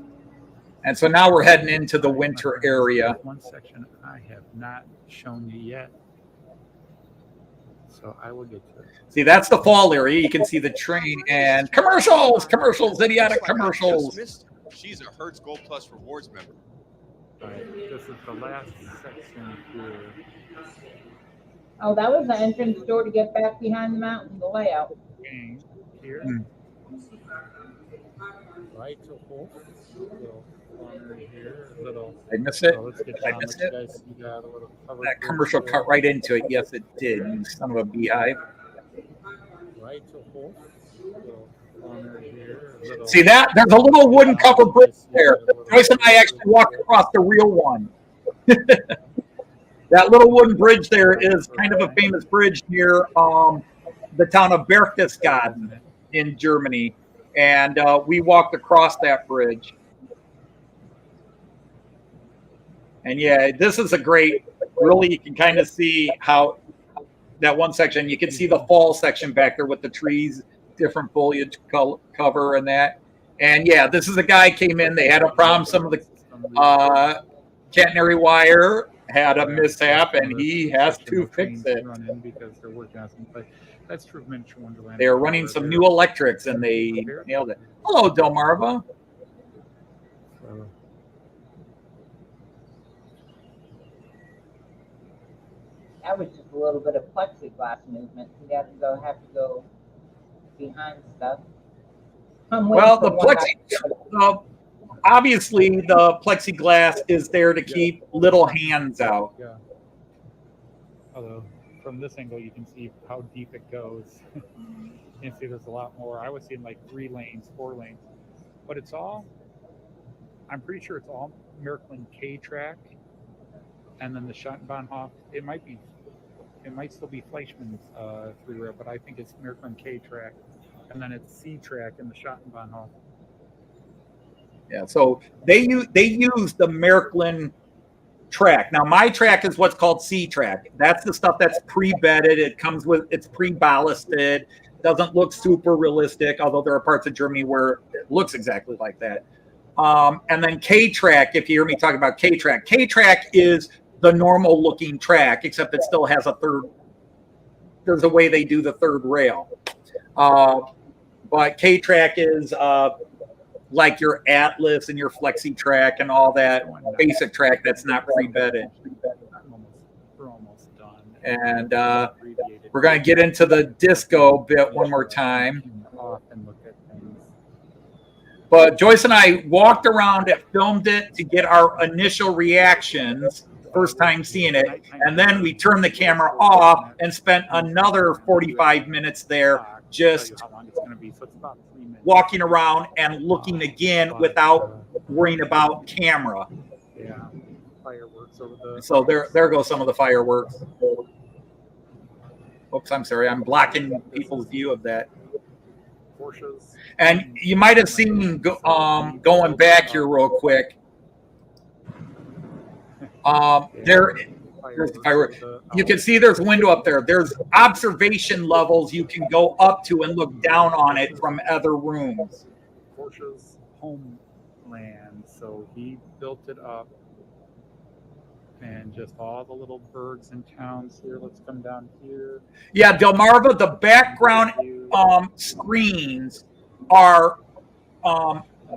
And so now we're heading into the winter area. One section I have not shown you yet. So I will get to it. See, that's the fall area. You can see the train and commercials, idiotic commercials. She's a Hertz Gold Plus Rewards member. All right, this is the last section here. Oh, that was the entrance door to get back behind the mountain, the layout. Here. Right to hold. Little corner here. Little. I miss it. So let's get I down. miss Let it. you guys see that a little cover. That commercial cut right into it. Yes, it did. You son of a beehive. Right to hold. Little corner here. Little. See that? There's a little wooden cover bridge there. Joyce and I actually walked across the real one. That little wooden bridge there is kind of a famous bridge near the town of Berchtesgaden in Germany. And we walked across that bridge. And yeah, this is a great, really, you can kind of see how that one section, you can see the fall section back there with the trees, different foliage cover and that. And yeah, this is a guy came in, they had a problem, some of the catenary wire had a mishap, and he has to fix it. Because they're working on something. But that's true of Miniature Wonderland. They're running some new electrics, and they nailed it. Hello, Delmarva. That was just a little bit of plexiglass movement. You have to go behind stuff. Well, obviously the plexiglass is there to keep little hands out. Yeah. Although from this angle you can see how deep it goes. You can see there's a lot more. I was seeing like 3 lanes, 4 lanes, but it's all. I'm pretty sure it's all Märklin K track, and then the Schattenbahnhof. It might still be Fleischmann's free rail, but I think it's Märklin K track, and then it's C track in the Schattenbahnhof. Yeah, so they use the Märklin track. Now my track is what's called C track. That's the stuff that's pre-bedded. It's pre-ballasted. Doesn't look super realistic, although there are parts of Germany where it looks exactly like that. And then K track, if you hear me talking about K track is the normal looking track, except it still has there's a way they do the third rail. But K track is like your Atlas and your Flexi track and all that basic track that's not pre-bedded. We're almost done. And we're going to get into the disco bit one more time. But Joyce and I walked around and filmed it to get our initial reactions, first time seeing it. And then we turned the camera off and spent another 45 minutes there just walking around and looking again without worrying about camera. Yeah, fireworks over the. So there go some of the fireworks. Oops, I'm sorry. I'm blocking people's view of that. Porsches. And you might have seen going back here real quick. There's the firework. You can see there's a window up there. There's observation levels you can go up to and look down on it from other rooms. Porsche's homeland. So he built it up. And just all the little burgs and towns here. Let's come down here. Yeah, Delmarva, the background screens are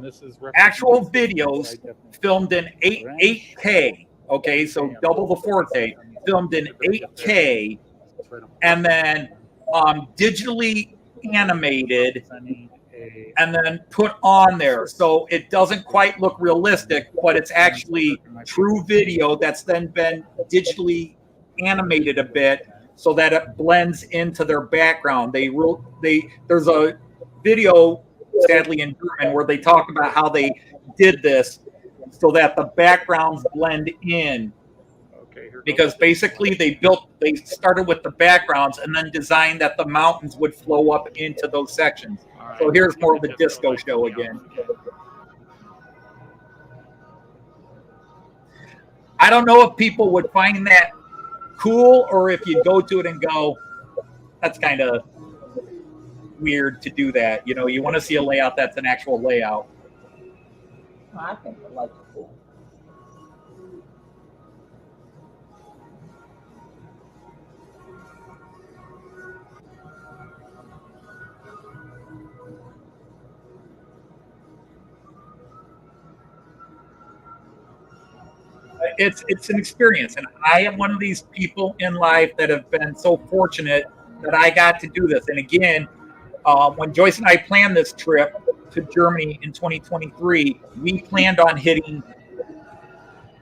this is actual videos filmed in 8K. Okay, so double the 4K, filmed in 8K, and then digitally animated, and then put on there. So it doesn't quite look realistic, but it's actually true video that's then been digitally animated a bit so that it blends into their background. There's a video, sadly in German, where they talk about how they did this so that the backgrounds blend in. Because basically they started with the backgrounds and then designed that the mountains would flow up into those sections. So here's more of the disco show again. I don't know if people would find that cool or if you go to it and go, that's kind of weird to do that. You know, you want to see a layout that's an actual layout. I think the light's cool. It's an experience, and I am one of these people in life that have been so fortunate that I got to do this. And again, when Joyce and I planned this trip to Germany in 2023, we planned on hitting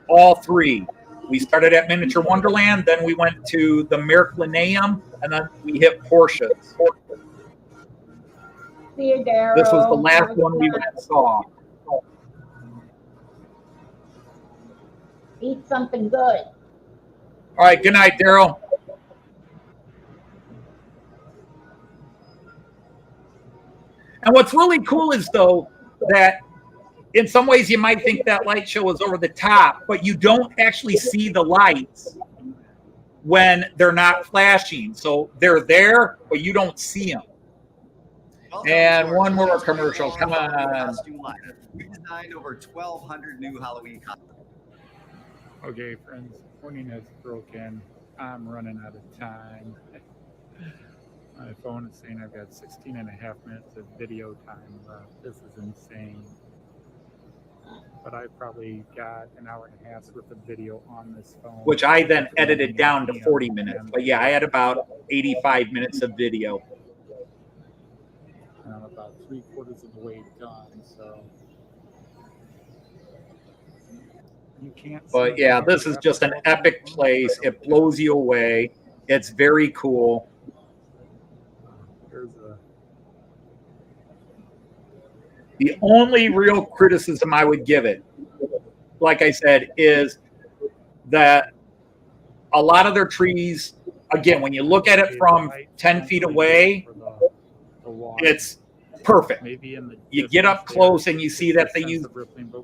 all three. We started at Miniature Wonderland, then we went to the Miraculeum, and then we hit Porsche's. See you, Daryl. This was the last one we went and saw. Eat something good. All right, good night, Daryl. And what's really cool is, though, that in some ways you might think that light show is over the top, but you don't actually see the lights when they're not flashing. So they're there, but you don't see them. And one more commercial. Come on. We designed over 1,200 new Halloween costumes. Okay, friends, morning has broken. I'm running out of time. My phone is saying I've got 16 and a half minutes of video time left. This is insane. But I probably got an hour and a half worth of video on this phone. Which I then edited down to 40 minutes. But yeah, I had about 85 minutes of video. And I'm about 3/4 of the way done, so. You can't. But yeah, this is just an epic place. It blows you away. It's very cool. The only real criticism I would give it, like I said, is that a lot of their trees, again, when you look at it from 10 feet away, it's perfect. You get up close and you see that they use,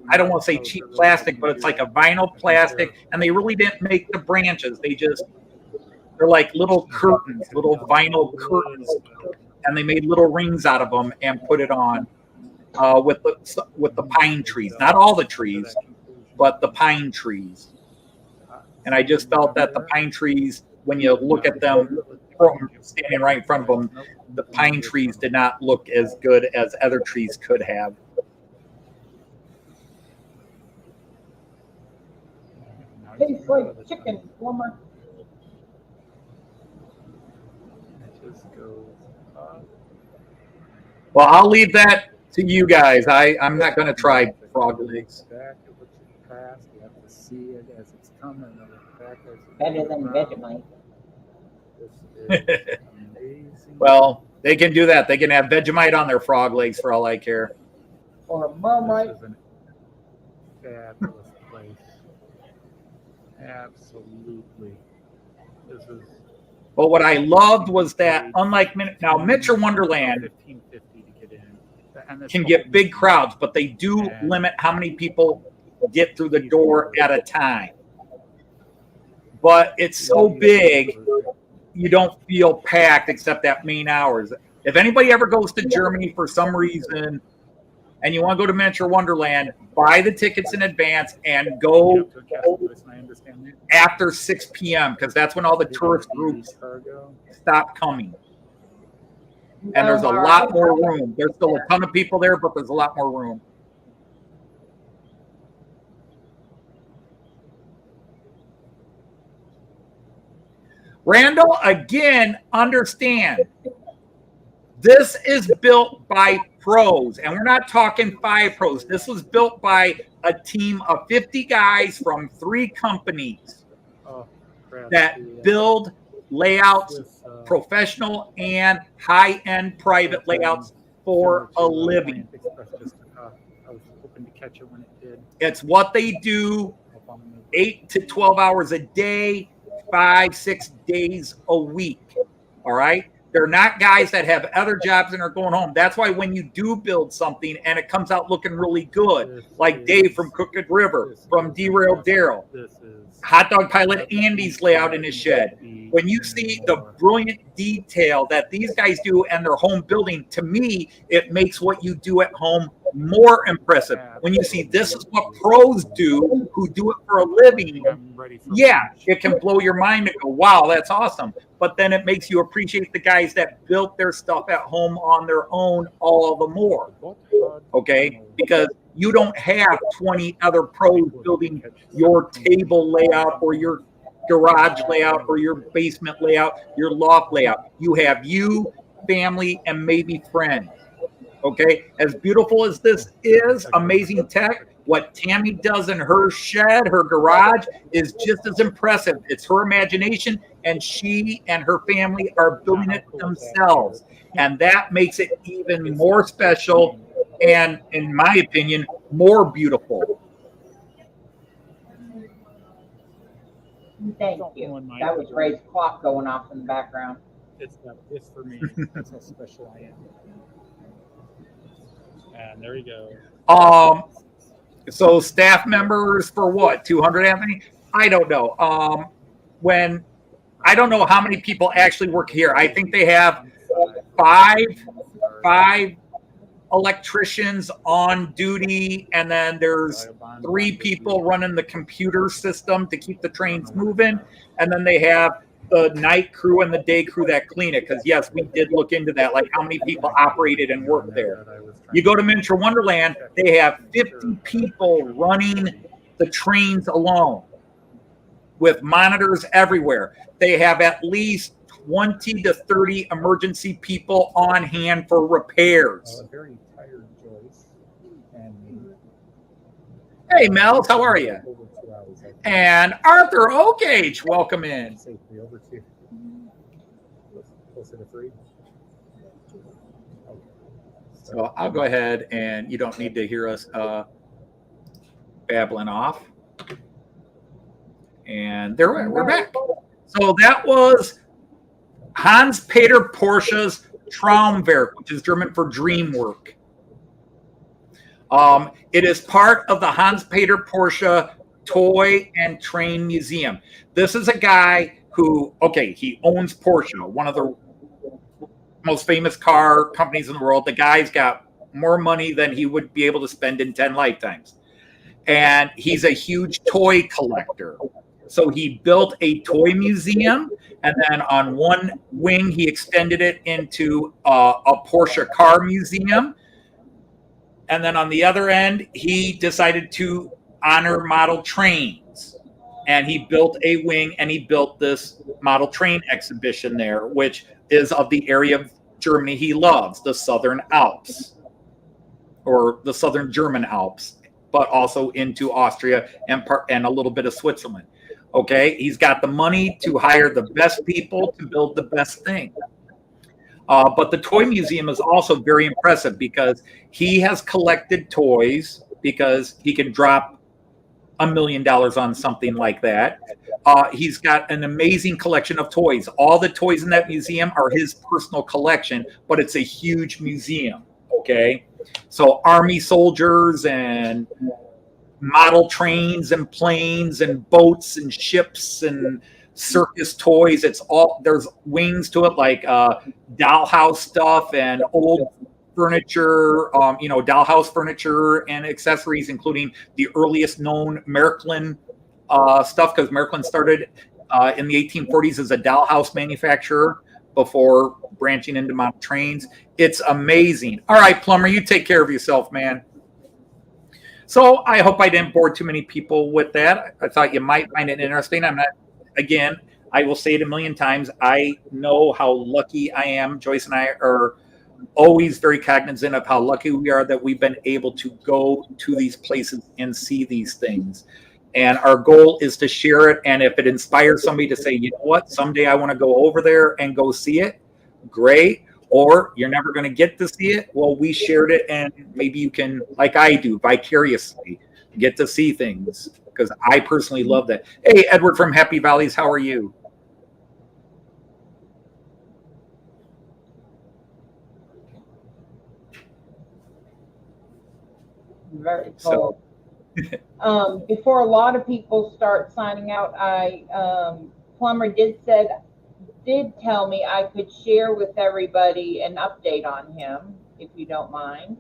I don't want to say cheap plastic, but it's like a vinyl plastic, and they really didn't make the branches. They're like little curtains, little vinyl curtains, and they made little rings out of them and put it on. With the pine trees, not all the trees, but the pine trees. And I just felt that the pine trees, when you look at them standing right in front of them, the pine trees did not look as good as other trees could have. Tastes like chicken, Plumber. Well, I'll leave that to you guys. I'm not going to try frog legs. Better than Vegemite. Well, they can do that. They can have Vegemite on their frog legs for all I care. Or Marmite. Fabulous place. Absolutely. This is. But what I loved was that, unlike now, Miniature Wonderland can get big crowds, but they do limit how many people get through the door at a time. But it's so big, you don't feel packed except at main hours. If anybody ever goes to Germany for some reason and you want to go to Miniature Wonderland, buy the tickets in advance and go after 6 p.m. because that's when all the tourist groups stop coming. And there's a lot more room. There's still a ton of people there, but there's a lot more room. Randall, again, understand, this is built by pros, and we're not talking 5 pros. This was built by a team of 50 guys from 3 companies that build layouts, professional and high-end private layouts for a living. I was hoping to catch it when it did. It's what they do 8 to 12 hours a day, 5-6 days a week. All right. They're not guys that have other jobs and are going home. That's why when you do build something and it comes out looking really good, like Dave from Crooked River, from Derailed Daryl, Hot Dog Pilot Andy's layout in his shed, when you see the brilliant detail that these guys do and their home building, to me, it makes what you do at home more impressive. When you see this is what pros do who do it for a living, yeah, it can blow your mind and go, wow, that's awesome. But then it makes you appreciate the guys that built their stuff at home on their own all the more. Okay? Because you don't have 20 other pros building your table layout or your garage layout or your basement layout, your loft layout. You have you, family, and maybe friends. Okay, as beautiful as this is, amazing tech, what Tammy does in her shed, her garage, is just as impressive. It's her imagination, and she and her family are building it themselves. And that makes it even more special and, in my opinion, more beautiful. Thank you. That was Ray's clock going off in the background. It's for me. That's how special I am. And there you go. So staff members for what? 200, Anthony? I don't know. I don't know how many people actually work here. I think they have five electricians on duty, and then there's 3 people running the computer system to keep the trains moving, and then they have the night crew and the day crew that clean it. Because yes, we did look into that, like how many people operated and worked there. You go to Miniature Wonderland, they have 50 people running the trains alone with monitors everywhere. They have at least 20 to 30 emergency people on hand for repairs. Very tired Joyce. And hey, Mel, how are you? And Arthur Oakage, welcome in. Safely over 2. Closer to 3. So I'll go ahead, and you don't need to hear us babbling off. And there we're back. So that was Hans Peter Porsche's Traumwerk, which is German for dream work. It is part of the Hans Peter Porsche Toy and Train Museum. This is a guy who, he owns Porsche, one of the most famous car companies in the world. The guy's got more money than he would be able to spend in 10 lifetimes. And he's a huge toy collector. So he built a toy museum, and then on one wing, he extended it into a Porsche car museum. And then on the other end, he decided to honor model trains. And he built a wing, and he built this model train exhibition there, which is of the area of Germany he loves, the Southern Alps, or the Southern German Alps, but also into Austria and a little bit of Switzerland. Okay, he's got the money to hire the best people to build the best thing. But the toy museum is also very impressive because he has collected toys, because he can drop $1 million on something like that. He's got an amazing collection of toys. All the toys in that museum are his personal collection, but it's a huge museum. Okay, so army soldiers and model trains and planes and boats and ships and circus toys. It's all, there's wings to it, like dollhouse stuff and old furniture, dollhouse furniture and accessories, including the earliest known Märklin stuff, because Märklin started in the 1840s as a dollhouse manufacturer before branching into model trains. It's amazing. All right, Plumber, you take care of yourself, man. So I hope I didn't bore too many people with that. I thought you might find it interesting. I'm not, again, I will say it a million times. I know how lucky I am. Joyce and I are always very cognizant of how lucky we are that we've been able to go to these places and see these things. And our goal is to share it. And if it inspires somebody to say, you know what, someday I want to go over there and go see it, great. Or you're never going to get to see it. Well, we shared it, and maybe you can, like I do, vicariously get to see things, because I personally love that. Hey, Edward from Happy Valleys, how are you? Very cool. Before a lot of people start signing out, Plumber did said did tell me I could share with everybody an update on him, if you don't mind.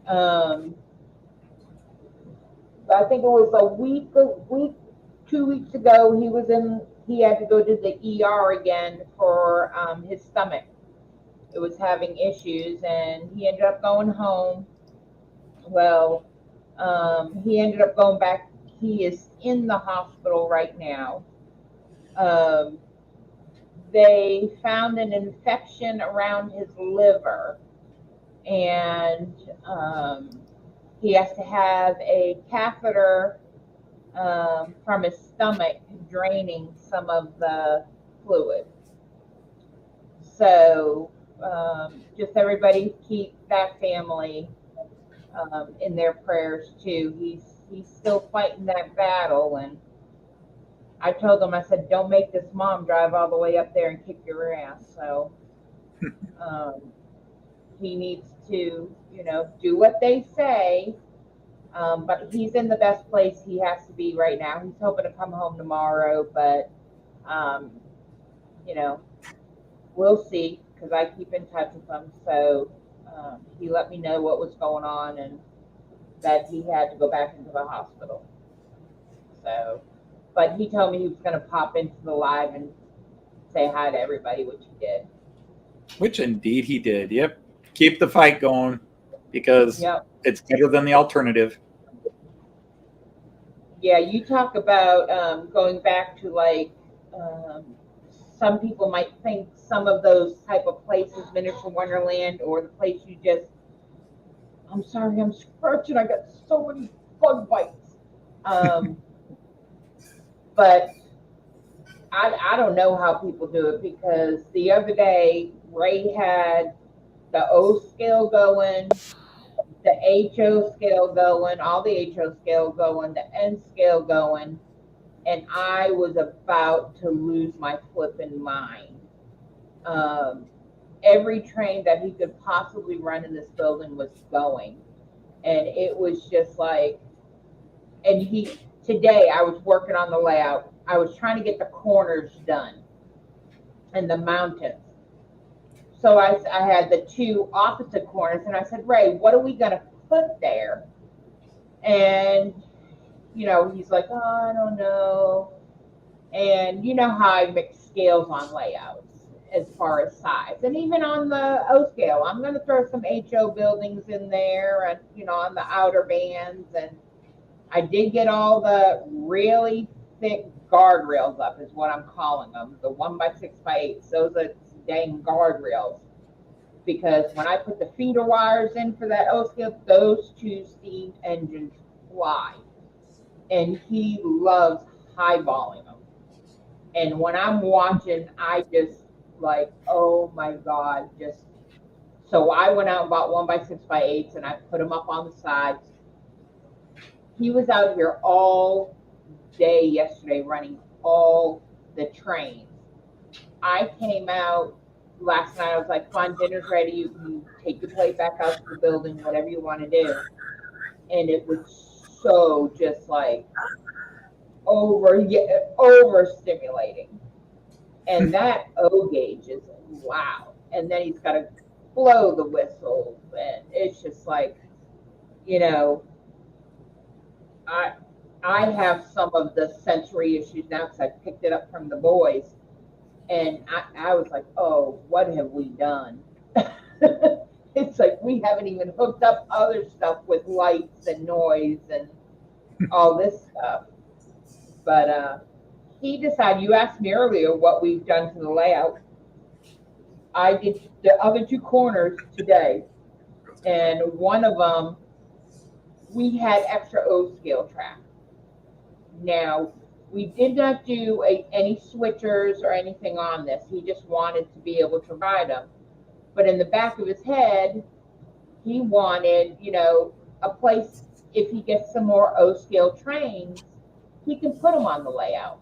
I think it was a week, 2 weeks ago, he had to go to the ER again for his stomach. It was having issues, and he ended up going home. Well, he ended up going back. He is in the hospital right now. They found an infection around his liver, and he has to have a catheter from his stomach draining some of the fluid. So just everybody keep that family in their prayers too. He's still fighting that battle, and I told him, I said, don't make this mom drive all the way up there and kick your ass. So he needs to, do what they say. But he's in the best place he has to be right now. He's hoping to come home tomorrow, but, we'll see, because I keep in touch with him. So he let me know what was going on and that he had to go back into the hospital. So, but he told me he was going to pop into the live and say hi to everybody, which he did. Which indeed he did. Yep. Keep the fight going, because it's better than the alternative. Yeah, you talk about going back to some people might think some of those type of places, Miniature Wonderland, or the place you just, I'm sorry, I'm scratching, I got so many bug bites. But I don't know how people do it, because the other day Ray had the O scale going, the HO scale going, all the HO scale going, the N scale going, and I was about to lose my flipping mind. Every train that he could possibly run in this building was going, and it was just like, and today I was working on the layout. I was trying to get the corners done and the mountains. So I had the two opposite corners, and I said, Ray, what are we going to put there? And, he's like, oh, I don't know. And you know how I mix scales on layouts as far as size. And even on the O scale, I'm going to throw some HO buildings in there and, on the outer bands. And I did get all the really thick guardrails up, is what I'm calling them, the 1x6x8. Those are dang guardrails, because when I put the feeder wires in for that O scale, those two steam engines fly, and he loves highballing them. And when I'm watching, I just like, oh my God, so I went out and bought 1x6x8s, and I put them up on the sides. He was out here all day yesterday running all the trains. I came out last night. I was like, fine, dinner's ready. You can take your plate back out to the building, whatever you want to do. And it was so just like overstimulating. And that O gauge is wow. And then he's got to blow the whistles, and it's just like, I have some of the sensory issues now because I picked it up from the boys. And I was like, oh, what have we done? It's like we haven't even hooked up other stuff with lights and noise and all this stuff. But he decided, you asked me earlier what we've done to the layout. I did the other two corners today. And one of them, we had extra O scale track. Now, we did not do any switchers or anything on this. He just wanted to be able to ride them. But in the back of his head, he wanted, a place, if he gets some more O scale trains, he can put them on the layout.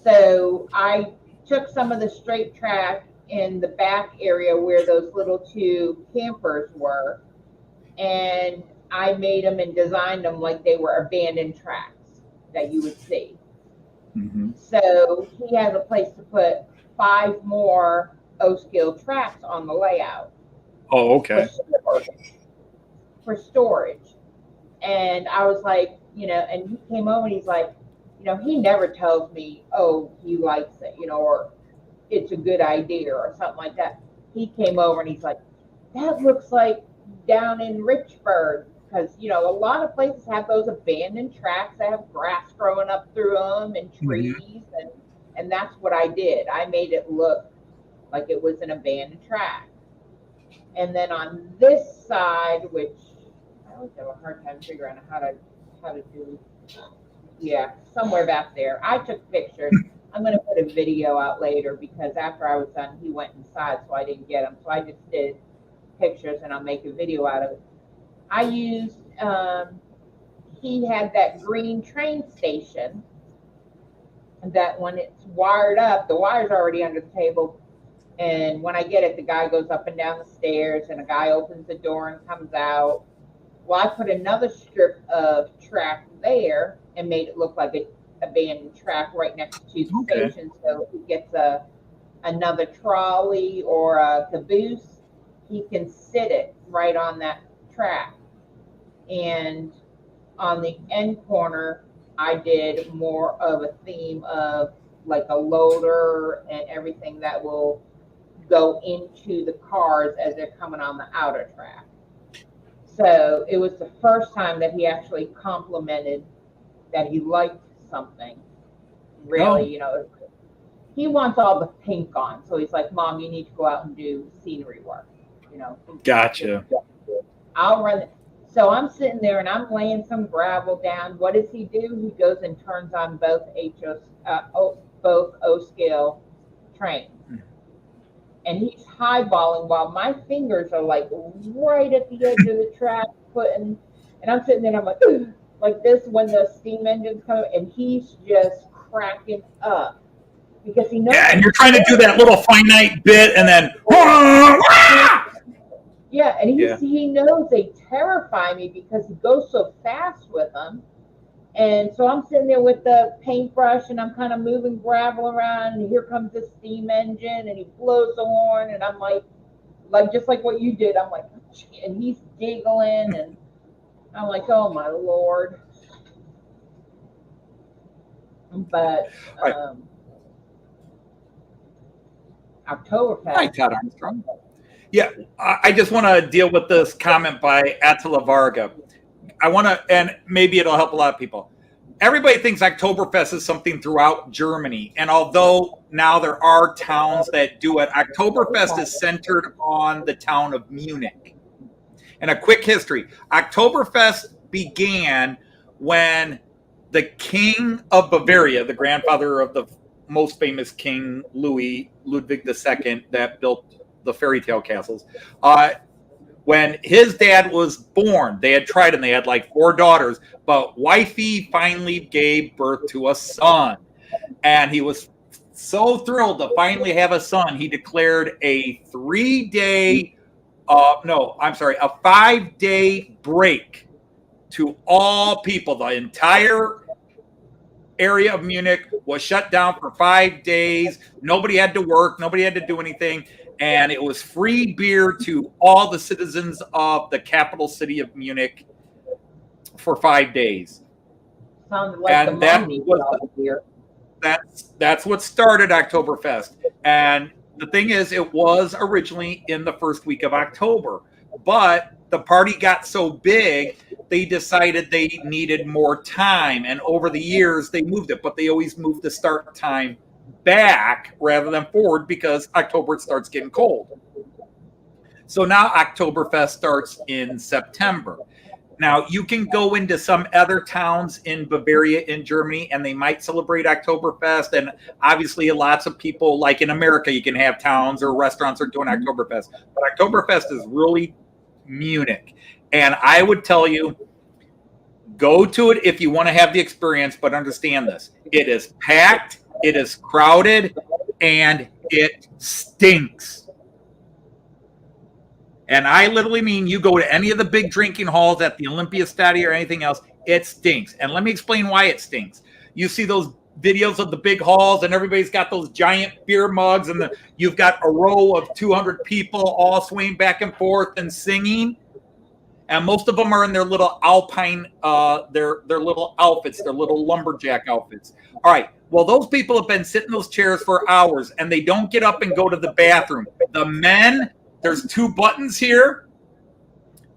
So I took some of the straight track in the back area where those little two campers were, and I made them and designed them like they were abandoned tracks that you would see. Mhm. So he has a place to put 5 more O-scale tracks on the layout Oh, for okay. storage. For storage. And I was like, and he came over and he's like, he never tells me, oh, he likes it, or it's a good idea or something like that. He came over and he's like, that looks like down in Richburg. Because, a lot of places have those abandoned tracks that have grass growing up through them and Mhm. trees. And that's what I did. I made it look like it was an abandoned track. And then on this side, which I always have a hard time figuring out how to do, yeah, somewhere back there. I took pictures. I'm going to put a video out later because after I was done, he went inside, so I didn't get him. So I just did pictures, and I'll make a video out of it. I used, he had that green train station that when it's wired up, the wire's already under the table. And when I get it, the guy goes up and down the stairs, and a guy opens the door and comes out. Well, I put another strip of track there and made it look like an abandoned track right next to the Okay. station. So if he gets another trolley or a caboose, he can sit it right on that track. And on the end corner, I did more of a theme of like a loader and everything that will go into the cars as they're coming on the outer track. So it was the first time that he actually complimented that he liked something. Really, he wants all the pink on. So he's like, Mom, you need to go out and do scenery work. Gotcha. I'll run it. So I'm sitting there and I'm laying some gravel down. What does he do? He goes and turns on both both O-scale trains. And he's highballing while my fingers are like right at the edge of the track and I'm sitting there and I'm like, like this when the steam engines come, and he's just cracking up because he knows. Yeah, and you're trying to do that little finite bit and then. Yeah, and he knows they terrify me because he goes so fast with them. And so I'm sitting there with the paintbrush and I'm kind of moving gravel around, and here comes the steam engine and he blows the horn, and I'm like just like what you did. I'm like, and he's giggling, and I'm like, oh my Lord. But Oktoberfest. Hi, Todd Armstrong. Yeah, I just want to deal with this comment by Attila Varga. I want to, and maybe it'll help a lot of people. Everybody thinks Oktoberfest is something throughout Germany. And although now there are towns that do it, Oktoberfest is centered on the town of Munich. And a quick history. Oktoberfest began when the King of Bavaria, the grandfather of the most famous king, Ludwig II, that built the fairy tale castles, when his dad was born, they had tried and they had like 4 daughters, but wifey finally gave birth to a son. And he was so thrilled to finally have a son, he declared a 3-day, a 5-day break to all people. The entire area of Munich was shut down for 5 days. Nobody had to work. Nobody had to do anything. And it was free beer to all the citizens of the capital city of Munich for 5 days. Sounded like And that's what started Oktoberfest. And the thing is, it was originally in the first week of October, but the party got so big, they decided they needed more time. And over the years, they moved it, but they always moved the start time back rather than forward because October it starts getting cold. So now Oktoberfest starts in September. Now you can go into some other towns in Bavaria in Germany and they might celebrate Oktoberfest. And obviously lots of people, like in America, you can have towns or restaurants are doing Oktoberfest. But Oktoberfest is really Munich. And I would tell you, go to it if you want to have the experience, but understand this. It is packed, it is crowded, and it stinks. And I literally mean you go to any of the big drinking halls at the Olympiastadion or anything else, it stinks. And let me explain why it stinks. You see those videos of the big halls, and everybody's got those giant beer mugs, and you've got a row of 200 people all swaying back and forth and singing. And most of them are in their little alpine, their little outfits, their little lumberjack outfits. All right. Well, those people have been sitting in those chairs for hours, and they don't get up and go to the bathroom. The men, there's 2 buttons here.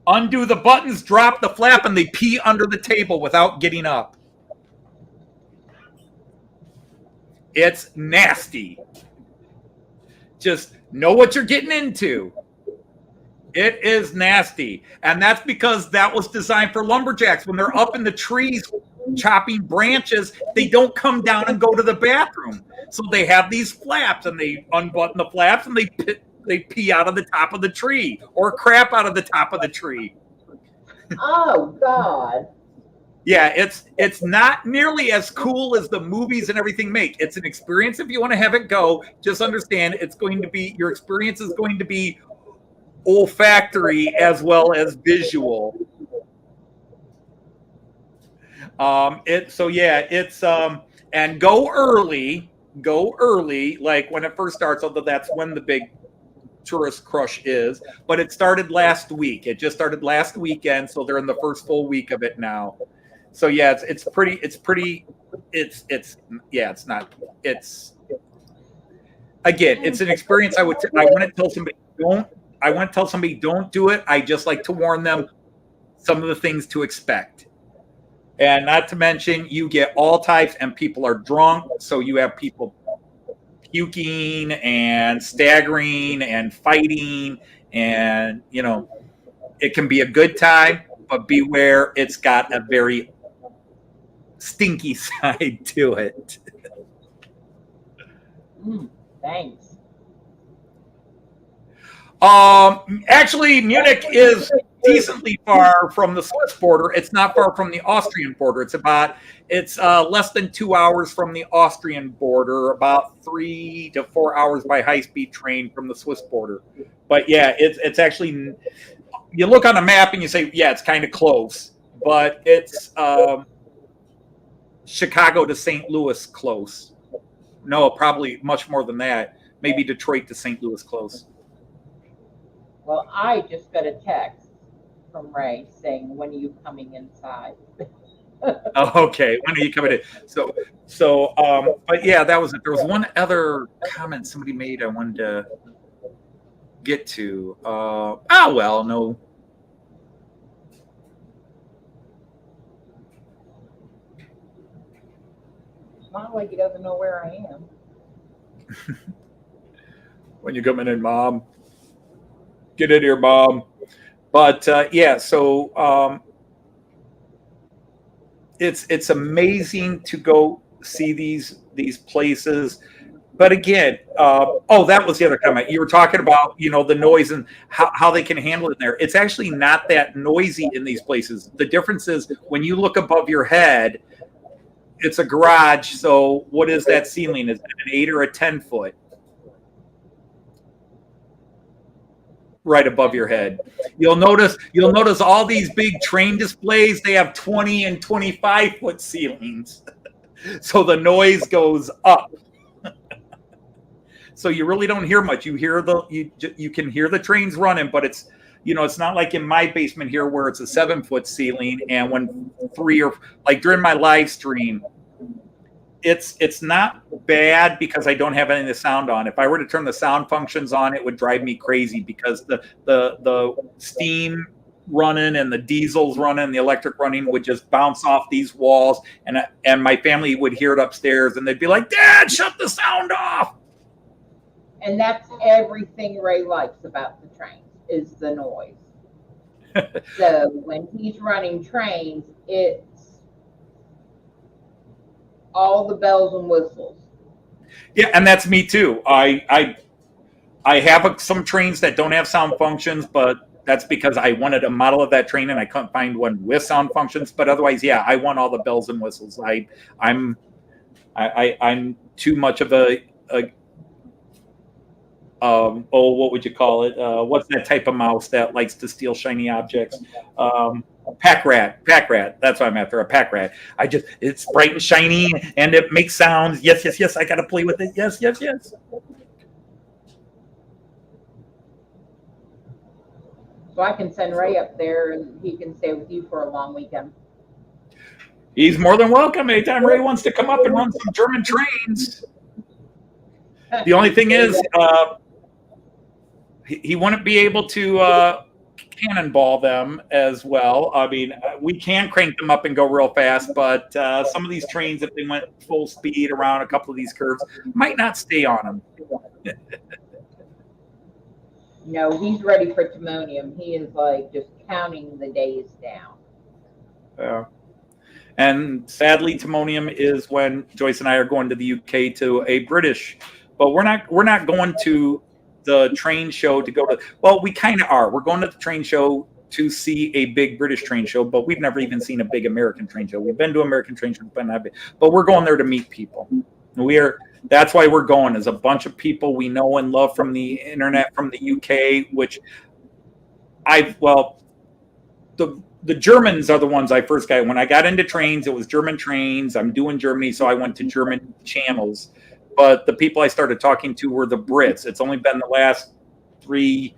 Undo the buttons, drop the flap, and they pee under the table without getting up. It's nasty. Just know what you're getting into. It is nasty. And that's because that was designed for lumberjacks. When they're up in the trees chopping branches, they don't come down and go to the bathroom. So they have these flaps, and they unbutton the flaps, and they pee out of the top of the tree or crap out of the top of the tree. Oh, God. Yeah, it's not nearly as cool as the movies and everything make. It's an experience if you want to have it go. Just understand your experience is going to be olfactory as well as visual. And go early, like when it first starts, although that's when the big tourist crush is, but it started last week. It just started last weekend, so they're in the first full week of it now. So yeah, it's an experience. I wouldn't tell somebody don't do it. I just like to warn them some of the things to expect. And not to mention, you get all types, and people are drunk. So you have people puking and staggering and fighting, and it can be a good time, but beware, it's got a very stinky side to it. Thanks. Actually, Munich is decently far from the Swiss border. It's not far from the Austrian border. It's less than 2 hours from the Austrian border, about 3 to 4 hours by high-speed train from the Swiss border. But yeah, it's actually, you look on a map and you say, yeah, it's kind of close, but it's Chicago to St. Louis close. No, probably much more than that. Maybe Detroit to St. Louis close. Well, I just got a text from Ray saying, "When are you coming inside?" Okay, when are you coming in? But yeah, that was it. There was one other comment somebody made I wanted to get to. No. It's not like he doesn't know where I am. When you coming in, Mom? Get in here, Mom. But it's amazing to go see these places. But again, that was the other comment. You were talking about, the noise and how they can handle it in there. It's actually not that noisy in these places. The difference is when you look above your head, it's a garage. So what is that ceiling? Is it an 8 or a 10 foot? Right above your head. You'll notice all these big train displays, they have 20 and 25 foot ceilings. So the noise goes up. So you really don't hear much. You can hear the trains running, but it's not like in my basement here where it's a 7 foot ceiling, and when during my live stream, it's not bad because I don't have any of the sound on. If I were to turn the sound functions on, it would drive me crazy because the steam running and the diesels running, the electric running would just bounce off these walls, and my family would hear it upstairs, and they'd be like, "Dad, shut the sound off." And that's everything Ray likes about the trains is the noise. So when he's running trains, it's all the bells and whistles. Yeah, and that's me too. I have some trains that don't have sound functions, but that's because I wanted a model of that train and I couldn't find one with sound functions. But otherwise, yeah, I want all the bells and whistles. I'm too much of what would you call it? What's that type of mouse that likes to steal shiny objects? Pack rat. That's what I'm after, a pack rat. It's bright and shiny and it makes sounds. Yes, yes, yes. I got to play with it. Yes, yes, yes. So I can send Ray up there and he can stay with you for a long weekend. He's more than welcome anytime Ray wants to come up and run some German trains. The only thing is, he wouldn't be able to cannonball them as well. I mean, we can crank them up and go real fast, but some of these trains, if they went full speed around a couple of these curves, might not stay on them. No, he's ready for Timonium. He is like just counting the days down. And sadly, Timonium is when Joyce and I are going to the UK to a British, but we're not going to the train show to go to. Well, we kind of are. We're going to the train show to see a big British train show, but we've never even seen a big American train show. We've been to American train shows, but we're going there to meet people. That's why we're going. Is a bunch of people we know and love from the internet, from the UK, which the Germans are the ones I first got. When I got into trains, it was German trains. I'm doing Germany, so I went to German channels. But the people I started talking to were the Brits. It's only been the last 3-4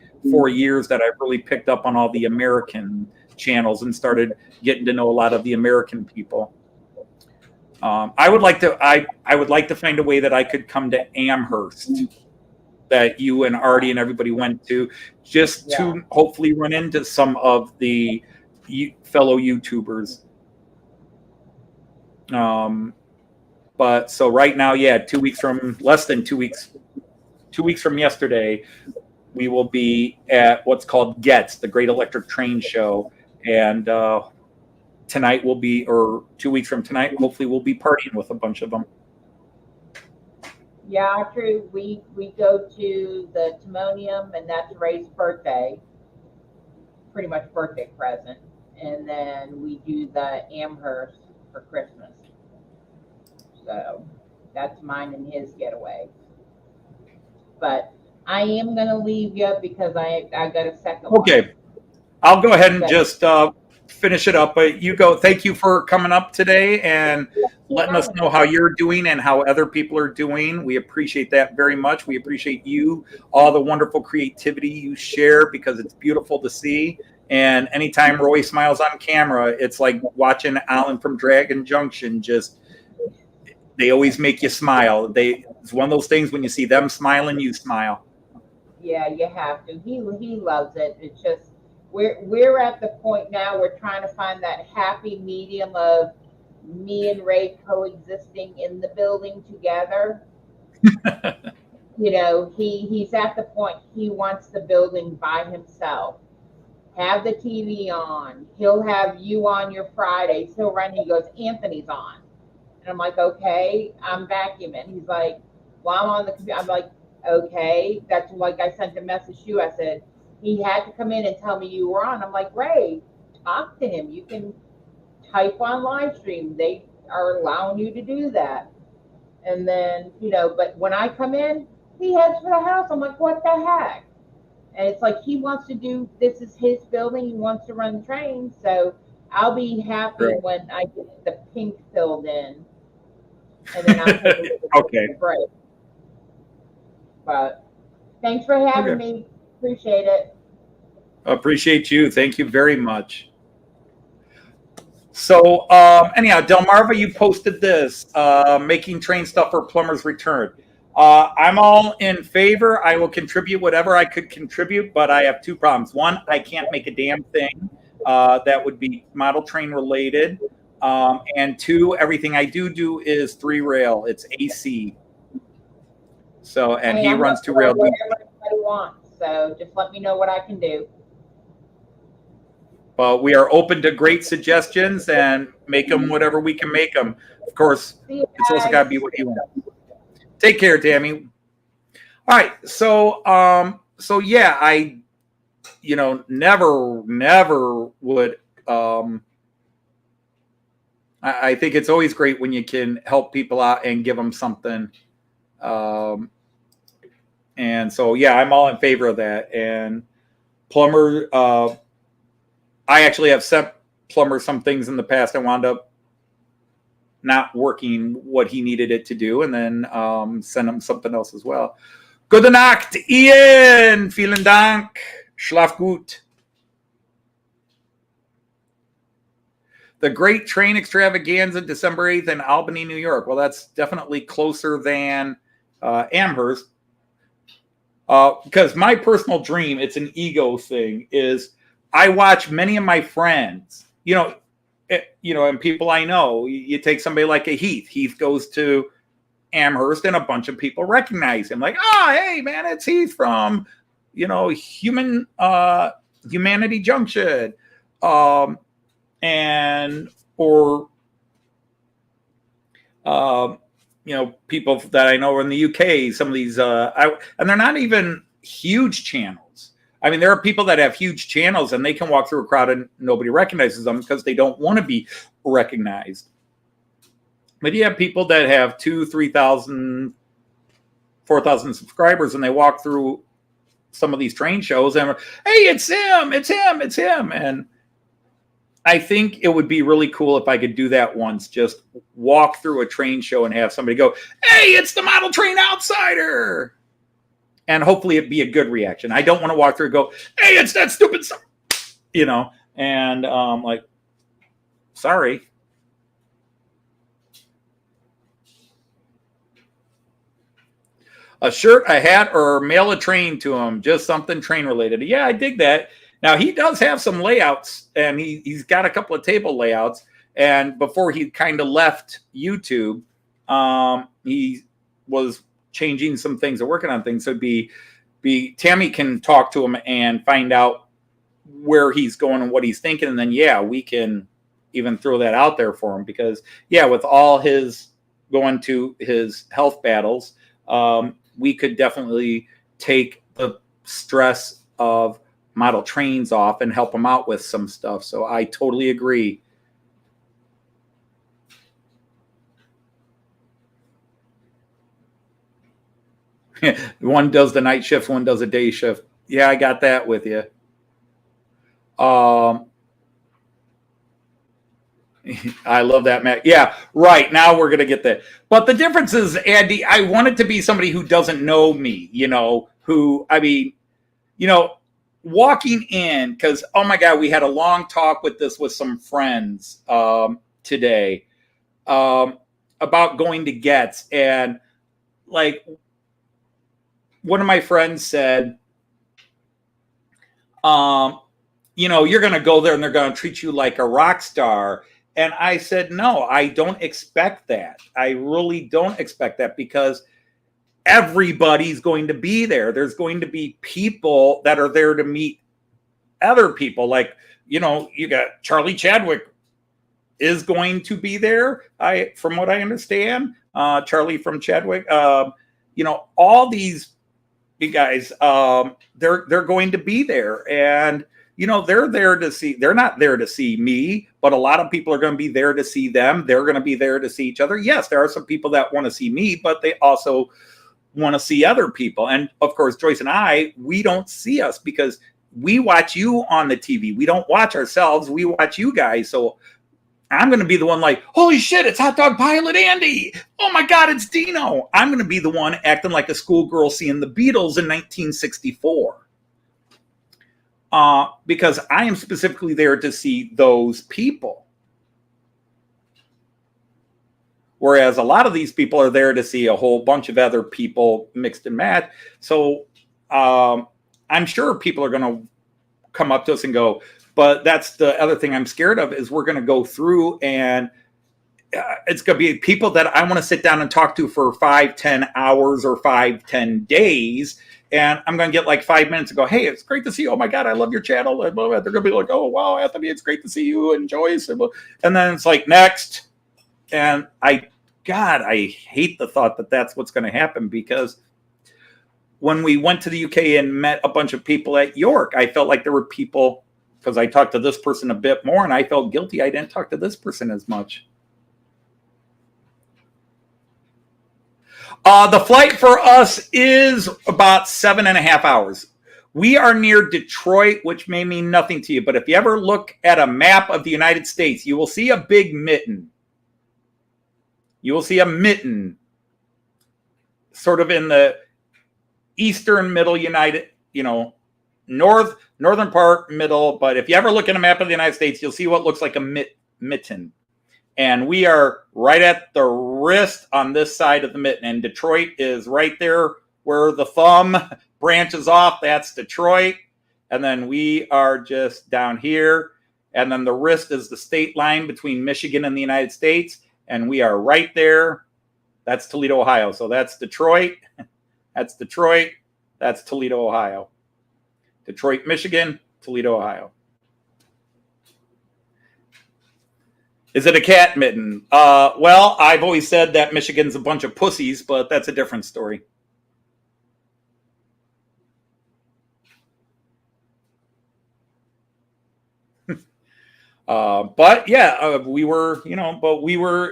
years that I've really picked up on all the American channels and started getting to know a lot of the American people. I would like to find a way that I could come to Amherst, that you and Arty and everybody went to, just to hopefully run into some of the fellow YouTubers. But so right now, 2 weeks from less than 2 weeks, 2 weeks from yesterday, we will be at what's called GETS, the Great Electric Train Show, and tonight will be, or 2 weeks from tonight, hopefully we'll be partying with a bunch of them. Yeah, true. We go to the Timonium, and that's Ray's birthday, pretty much birthday present, and then we do the Amherst for Christmas. So that's mine and his getaway. But I am gonna leave you because I got a second one. Okay, I'll go ahead and just finish it up. But you go. Thank you for coming up today and letting us know how you're doing and how other people are doing. We appreciate that very much. We appreciate you, all the wonderful creativity you share, because it's beautiful to see. And anytime Roy smiles on camera, it's like watching Alan from Dragon Junction. They always make you smile. It's one of those things when you see them smiling, you smile. Yeah, you have to. He loves it. It's just we're at the point now. We're trying to find that happy medium of me and Ray coexisting in the building together. You know, he's at the point he wants the building by himself. Have the TV on. He'll have you on your Fridays. He'll run. He goes, Anthony's on. And I'm like, okay, I'm vacuuming. He's like, well, I'm on the computer. I'm like, okay. That's like I sent a message to you. I said, he had to come in and tell me you were on. I'm like, Ray, talk to him. You can type on live stream. They are allowing you to do that. And then, but when I come in, he heads for the house. I'm like, what the heck? And it's like he wants to do, this is his building. He wants to run the train. So I'll be happy when I get the pink filled in. And then I'll take a break. But thanks for having me. Appreciate it. Appreciate you. Thank you very much. So anyhow, Delmarva, you posted this, making train stuff for plumbers return. I'm all in favor. I will contribute whatever I could contribute, but I have two problems. One, I can't make a damn thing that would be model train related. And two, everything I do is 3-rail. It's AC. So, and he runs 2-rail. Whatever everybody wants. So just let me know what I can do. But we are open to great suggestions and make them whatever we can make them. Of course, it's also got to be what you want. Take care, Tammy. All right. So yeah, I, never would. I think it's always great when you can help people out and give them something. And so, yeah, I'm all in favor of that. And plumber, I actually have sent plumber some things in the past and wound up not working what he needed it to do, and then send him something else as well. Gute Nacht, Ian. Vielen Dank. Schlaf gut. The Great Train Extravaganza, December 8th in Albany, New York. Well, that's definitely closer than Amherst. Because my personal dream, it's an ego thing, is I watch many of my friends, and people I know. You take somebody like a Heath. Heath goes to Amherst, and a bunch of people recognize him. Like, hey, man, it's Heath from, Humanity Junction. People that I know in the UK, some of these, and they're not even huge channels. I mean, there are people that have huge channels and they can walk through a crowd and nobody recognizes them because they don't want to be recognized. But you have people that have 2,000, 3,000, 4,000 subscribers and they walk through some of these train shows and, hey, it's him. And I think it would be really cool if I could do that once, just walk through a train show and have somebody go, hey, it's the Model Train Outsider. And hopefully it'd be a good reaction. I don't want to walk through and go, hey, it's that stupid stuff, and sorry. A shirt, a hat, or mail a train to him, just something train related. Yeah, I dig that. Now, he does have some layouts, and he's got a couple of table layouts. And before he kind of left YouTube, he was changing some things or working on things. So Tammy can talk to him and find out where he's going and what he's thinking. And then, we can even throw that out there for him. Because, with all his going to his health battles, we could definitely take the stress of model trains off and help them out with some stuff. So I totally agree. One does the night shift, one does a day shift. Yeah, I got that with you. I love that, Matt. Yeah, right. Now we're going to get that. But the difference is, Andy, I want it to be somebody who doesn't know me, walking in, because, oh my God, we had a long talk with some friends today about going to Getz. And one of my friends said, you're going to go there and they're going to treat you like a rock star. And I said, no, I don't expect that. I really don't expect that because everybody's going to be there. There's going to be people that are there to meet other people. You got Charlie Chadwick is going to be there. From what I understand, Charlie from Chadwick, all these guys, they're going to be there. And, they're there to see, they're not there to see me, but a lot of people are going to be there to see them. They're going to be there to see each other. Yes, there are some people that want to see me, but they also want to see other people. And of course, Joyce and I, we don't see us because we watch you on the TV. We don't watch ourselves. We watch you guys. So I'm going to be the one like, holy shit, it's Hot Dog Pilot Andy. Oh my God, it's Dino. I'm going to be the one acting like a schoolgirl seeing the Beatles in 1964. Because I am specifically there to see those people. Whereas a lot of these people are there to see a whole bunch of other people mixed and matched. So I'm sure people are going to come up to us and go, but that's the other thing I'm scared of is we're going to go through and it's going to be people that I want to sit down and talk to for 5-10 hours or 5-10 days. And I'm going to get 5 minutes and go, hey, it's great to see you. Oh my God, I love your channel. And they're going to be like, oh, wow, Anthony, it's great to see you and Joyce. And then it's next. And I hate the thought that that's what's going to happen because when we went to the UK and met a bunch of people at York, I felt like there were people, because I talked to this person a bit more and I felt guilty I didn't talk to this person as much. The flight for us is about 7.5 hours. We are near Detroit, which may mean nothing to you, but if you ever look at a map of the United States, you will see a big mitten. You will see a mitten sort of in the eastern middle United, northern part, middle. But if you ever look at a map of the United States, you'll see what looks like a mitten. And we are right at the wrist on this side of the mitten. And Detroit is right there where the thumb branches off. That's Detroit. And then we are just down here. And then the wrist is the state line between Michigan and the United States. And we are right there. That's Toledo, Ohio. So that's Detroit. That's Detroit. That's Toledo, Ohio. Detroit, Michigan, Toledo, Ohio. Is it a cat mitten? Well, I've always said that Michigan's a bunch of pussies, but that's a different story. But yeah, we were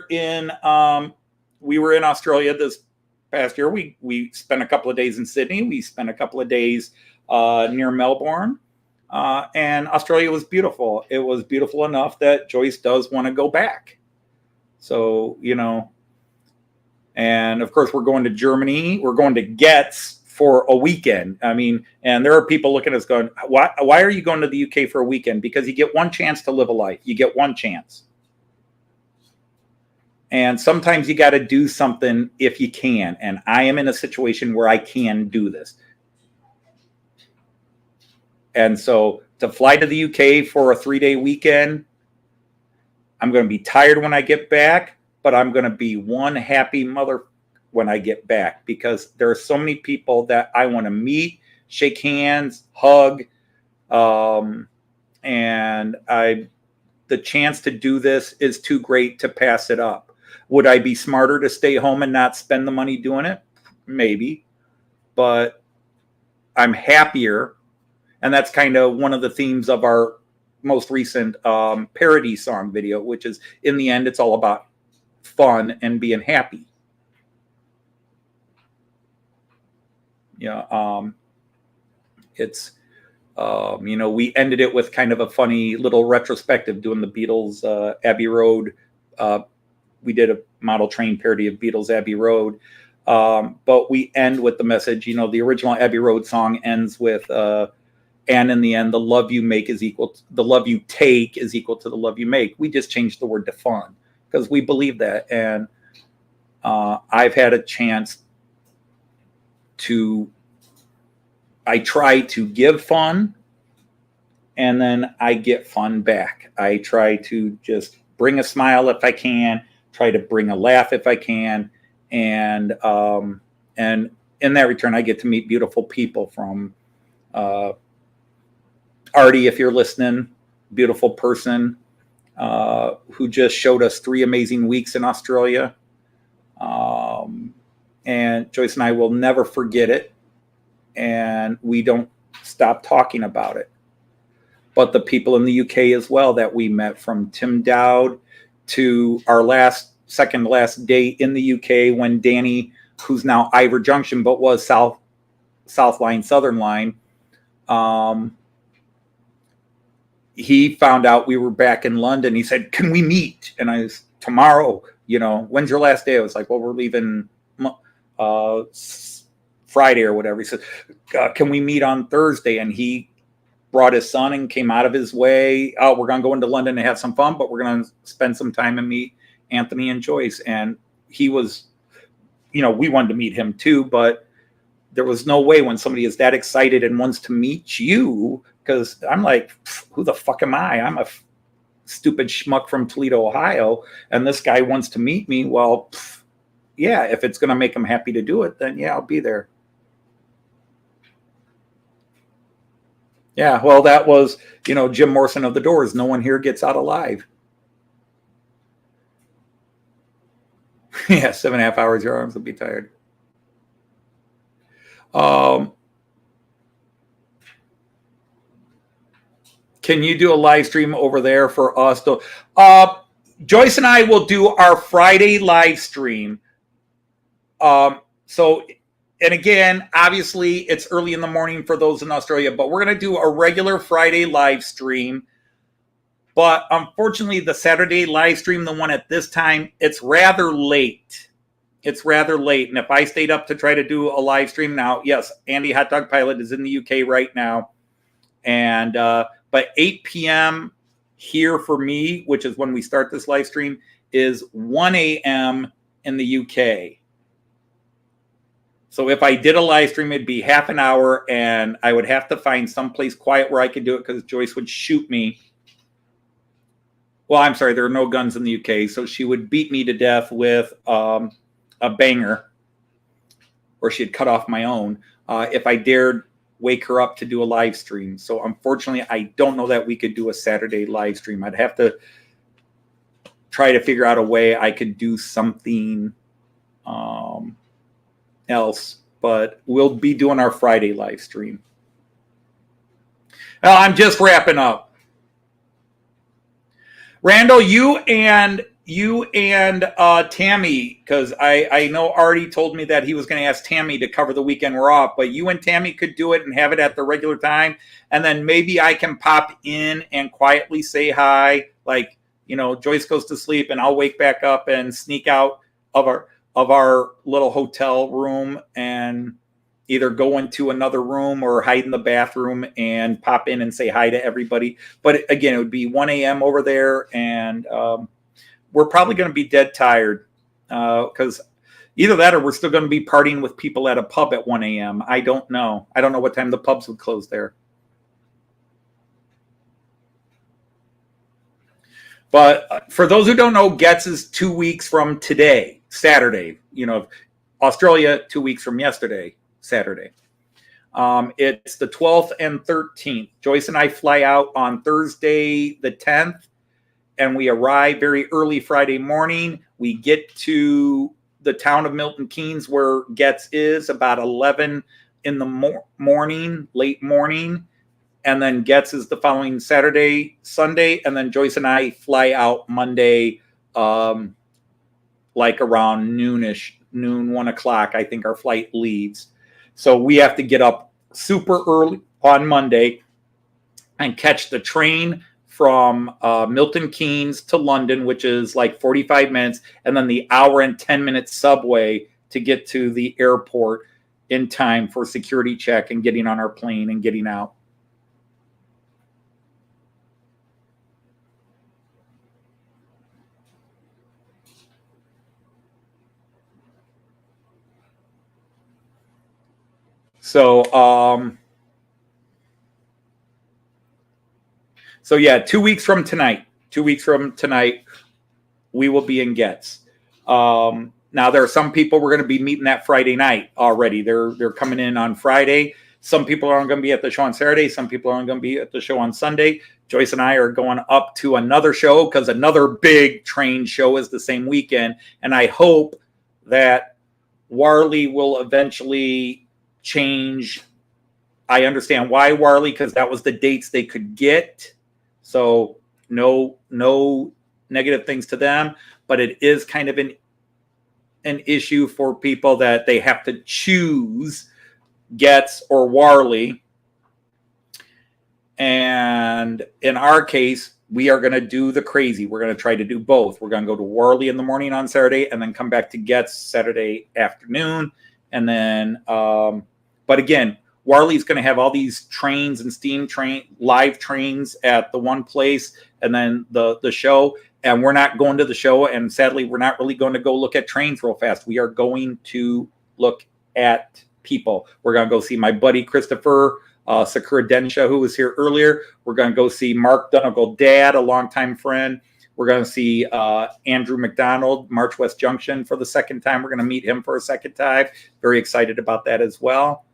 in Australia this past year. We spent a couple of days in Sydney. We spent a couple of days near Melbourne. And Australia was beautiful. It was beautiful enough that Joyce does want to go back. So, and of course we're going to Germany. We're going to Getz for a weekend. I mean, and there are people looking at us going, why are you going to the UK for a weekend? Because you get one chance to live a life. You get one chance. And sometimes you got to do something if you can. And I am in a situation where I can do this. And so to fly to the UK for a 3-day weekend, I'm going to be tired when I get back, but I'm going to be one happy mother when I get back, because there are so many people that I want to meet, shake hands, hug. And the chance to do this is too great to pass it up. Would I be smarter to stay home and not spend the money doing it? Maybe, but I'm happier. And that's kind of one of the themes of our most recent parody song video, which is, in the end, it's all about fun and being happy. Yeah, it's, we ended it with kind of a funny little retrospective doing the Beatles Abbey Road. We did a model train parody of Beatles Abbey Road. But we end with the message, the original Abbey Road song ends with, and in the end, the love you make is equal to the love you take is equal to the love you make. We just changed the word to fun because we believe that. And I've had a chance I try to give fun, and then I get fun back. I try to just bring a smile if I can, try to bring a laugh if I can. And in that return, I get to meet beautiful people from Arty, if you're listening, beautiful person who just showed us 3 amazing weeks in Australia. And Joyce and I will never forget it. And we don't stop talking about it. But the people in the UK as well that we met, from Tim Dowd to our second to last day in the UK when Danny, who's now Ivor Junction, but was South Line, Southern Line, he found out we were back in London. He said, "Can we meet?" And I was, tomorrow, when's your last day? I was like, well, we're leaving Friday or whatever. He said, can we meet on Thursday? And he brought his son and came out of his way. Oh, we're going to go into London and have some fun, but we're going to spend some time and meet Anthony and Joyce. And he was, we wanted to meet him too, but there was no way when somebody is that excited and wants to meet you, because I'm like, who the fuck am I? I'm a stupid schmuck from Toledo, Ohio, and this guy wants to meet me. Well, yeah, if it's going to make him happy to do it, then yeah, I'll be there. Yeah, well, that was, Jim Morrison of the Doors. No one here gets out alive. Yeah, 7.5 hours, your arms will be tired. Can you do a live stream over there for us? Joyce and I will do our Friday live stream. So and again, obviously it's early in the morning for those in Australia, but we're going to do a regular Friday live stream. But unfortunately, the Saturday live stream, the one at this time, it's rather late. It's rather late. And if I stayed up to try to do a live stream now, yes, Andy Hot Dog Pilot is in the UK right now. And but 8 p.m. here for me, which is when we start this live stream, is 1 a.m. in the UK. So if I did a live stream, it'd be half an hour, and I would have to find someplace quiet where I could do it because Joyce would shoot me. Well, I'm sorry, there are no guns in the UK, so she would beat me to death with a banger, or she'd cut off my own if I dared wake her up to do a live stream. So unfortunately, I don't know that we could do a Saturday live stream. I'd have to try to figure out a way I could do something else, but we'll be doing our Friday live stream. Well, I'm just wrapping up. Randall, you and Tammy, because I know Arty told me that he was going to ask Tammy to cover the weekend we're off, but you and Tammy could do it and have it at the regular time, and then maybe I can pop in and quietly say hi, like, you know, Joyce goes to sleep and I'll wake back up and sneak out of our little hotel room and either go into another room or hide in the bathroom and pop in and say hi to everybody. But again, it would be 1 a.m. over there, and we're probably going to be dead tired because either that or we're still going to be partying with people at a pub at 1 a.m. I don't know. I don't know what time the pubs would close there. But for those who don't know, Getz is 2 weeks from today, Saturday. You know, Australia, 2 weeks from yesterday, Saturday. It's the 12th and 13th. Joyce and I fly out on Thursday the 10th, and we arrive very early Friday morning. We get to the town of Milton Keynes where Getz is about 11 in the morning, late morning. And then Getz is the following Saturday, Sunday. And then Joyce and I fly out Monday, like around noonish, 1 o'clock. I think our flight leaves. So we have to get up super early on Monday and catch the train from Milton Keynes to London, which is like 45 minutes, and then the hour and 10-minute subway to get to the airport in time for security check and getting on our plane and getting out. So yeah, 2 weeks from tonight, we will be in Getz. Now there are some people we're going to be meeting that Friday night already. They're coming in on Friday. Some people aren't going to be at the show on Saturday. Some people aren't going to be at the show on Sunday. Joyce and I are going up to another show because another big train show is the same weekend. And I hope that Warley will eventually change. I understand why Warley, because that was the dates they could get. So no negative things to them, but it is kind of an issue for people that they have to choose Getz or Warley. And in our case, we are going to do the crazy. We're going to try to do both. We're going to go to Warley in the morning on Saturday and then come back to Getz Saturday afternoon. And then, but again, Warley's going to have all these trains and steam live trains at the one place, and then the show. And we're not going to the show, and sadly, we're not really going to go look at trains real fast. We are going to look at people. We're going to go see my buddy Christopher Sakura Densha, who was here earlier. We're going to go see Mark Donegal Dad, a longtime friend. We're going to see Andrew McDonald, March West Junction, for the second time. We're going to meet him for a second time. Very excited about that as well.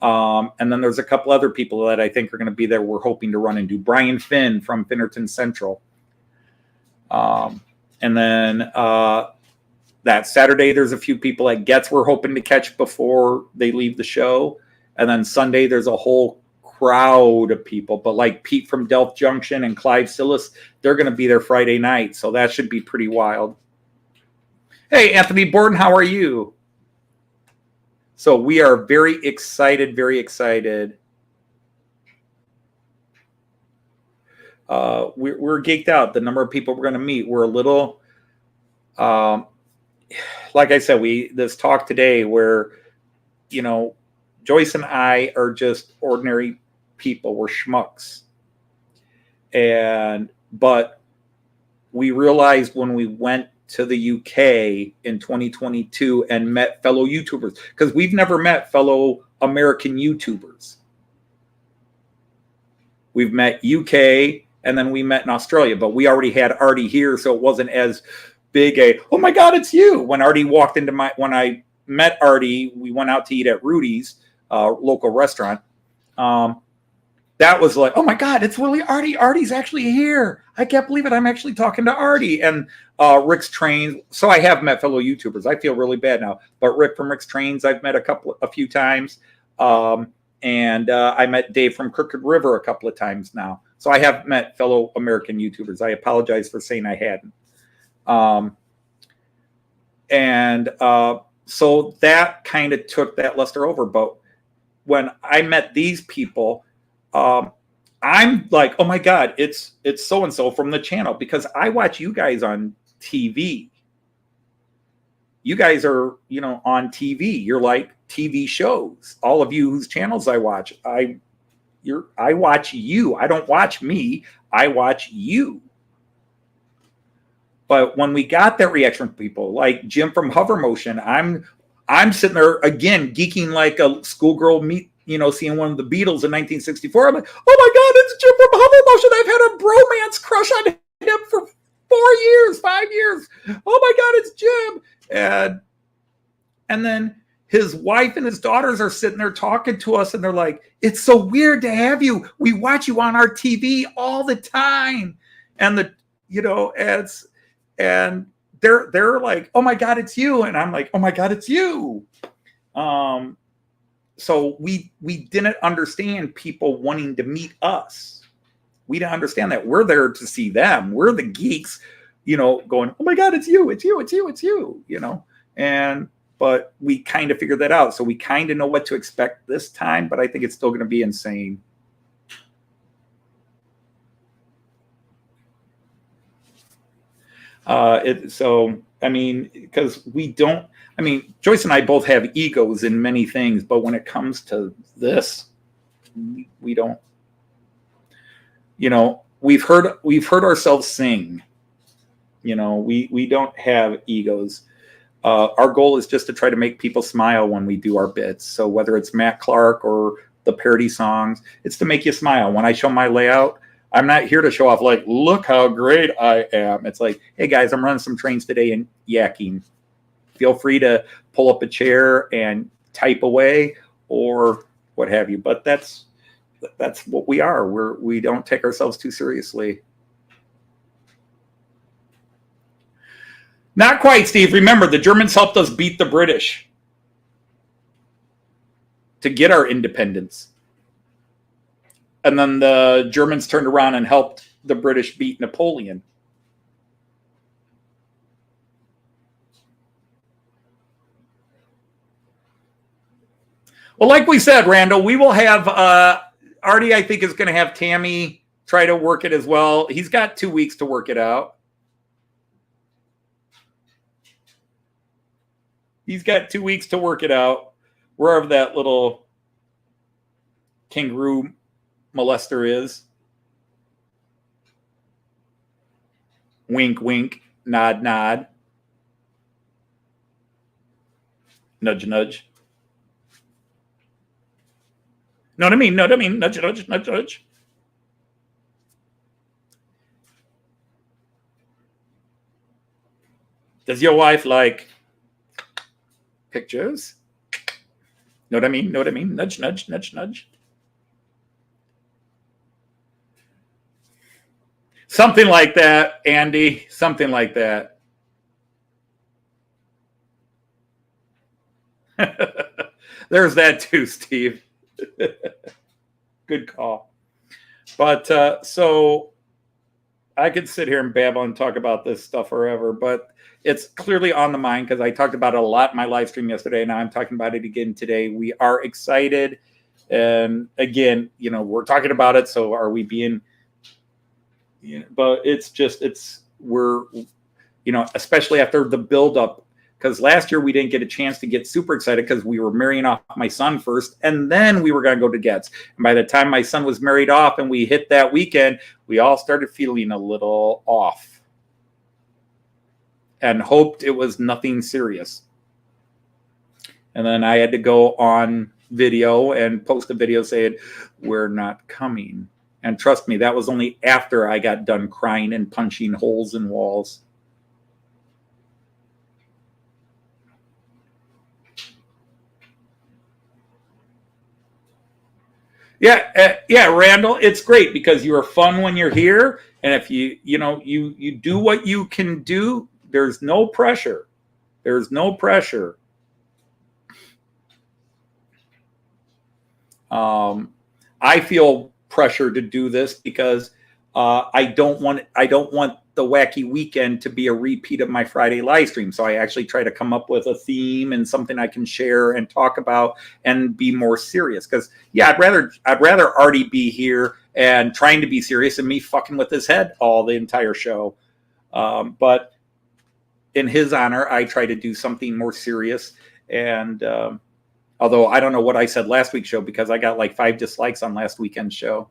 And then there's a couple other people that I think are going to be there we're hoping to run into. Brian Finn from Finnerton Central. And then that Saturday, there's a few people at Getz we're hoping to catch before they leave the show. And then Sunday, there's a whole crowd of people. But like Pete from Delft Junction and Clive Sillis, they're going to be there Friday night. So that should be pretty wild. Hey, Anthony Borden, how are you? So we are very excited, very excited. We're geeked out. The number of people we're going to meet, we're a little, like I said, this talk today where, Joyce and I are just ordinary people. We're schmucks. But we realized when we went to the UK in 2022 and met fellow YouTubers, because we've never met fellow American YouTubers. We've met UK and then we met in Australia, but we already had Arty here, so it wasn't as big oh my God, it's you. When Arty walked into when I met Arty, we went out to eat at Rudy's, local restaurant. That was like, oh my God, it's really Arty. Arty's actually here. I can't believe it. I'm actually talking to Arty. And Rick's Trains. So I have met fellow YouTubers. I feel really bad now. But Rick from Rick's Trains, I've met a few times. And I met Dave from Crooked River a couple of times now. So I have met fellow American YouTubers. I apologize for saying I hadn't. So that kind of took that luster over. But when I met these people, I'm like, oh my God, it's so-and-so from the channel, because I watch you guys on TV. You guys are, on TV. You're like TV shows. All of you whose channels I watch, I watch you. I don't watch me. I watch you. But when we got that reaction from people like Jim from Hover Motion, I'm sitting there again geeking like a schoolgirl seeing one of the Beatles in 1964. I'm like, oh my God, it's Jim from Hover Motion. I've had a bromance crush on him for 5 years. Oh my God, it's Jim. And then his wife and his daughters are sitting there talking to us, and they're like, it's so weird to have you. We watch you on our TV all the time. And and they're like, oh my God, it's you. And I'm like, oh my God, it's you. So we didn't understand people wanting to meet us. We didn't understand that. We're there to see them. We're the geeks, going, oh my God, it's you, it's you, it's you, it's you, but we kind of figured that out. So we kind of know what to expect this time, but I think it's still going to be insane. Because Joyce and I both have egos in many things, but when it comes to this, we don't, we've heard ourselves sing, we don't have egos. Our goal is just to try to make people smile when we do our bits. So whether it's Matt Clark or the parody songs, it's to make you smile. When I show my layout, I'm not here to show off like, look how great I am. It's like, hey guys, I'm running some trains today and yakking. Feel free to pull up a chair and type away or what have you. But that's what we are. We don't take ourselves too seriously. Not quite, Steve. Remember, the Germans helped us beat the British to get our independence. And then the Germans turned around and helped the British beat Napoleon. Well, like we said, Randall, we will have Arty, I think, is going to have Tammy try to work it as well. He's got 2 weeks to work it out. He's got 2 weeks to work it out, wherever that little kangaroo molester is. Wink, wink, nod, nod. Nudge, nudge. Know what I mean? Know what I mean? Nudge, nudge, nudge, nudge. Does your wife like pictures? Know what I mean? Know what I mean? Nudge, nudge, nudge, nudge. Something like that, Andy. Something like that. There's that too, Steve. Good call. But so I could sit here and babble and talk about this stuff forever, but it's clearly on the mind because I talked about it a lot in my live stream yesterday. Now I'm talking about it again today. We are excited. And again, we're talking about it. So are we being, but we're, especially after the buildup, because last year we didn't get a chance to get super excited because we were marrying off my son first, and then we were going to go to Getz. And by the time my son was married off and we hit that weekend, we all started feeling a little off and hoped it was nothing serious. And then I had to go on video and post a video saying, we're not coming. And trust me, that was only after I got done crying and punching holes in walls. Yeah, Randall, it's great because you are fun when you're here, and if you do what you can do, there's no pressure. There's no pressure. I feel pressure to do this because I don't want the wacky weekend to be a repeat of my Friday live stream. So I actually try to come up with a theme and something I can share and talk about and be more serious. Because I'd rather Arty be here and trying to be serious and me fucking with his head the entire show. But in his honor, I try to do something more serious. And although I don't know what I said last week's show because I got like 5 dislikes on last weekend's show.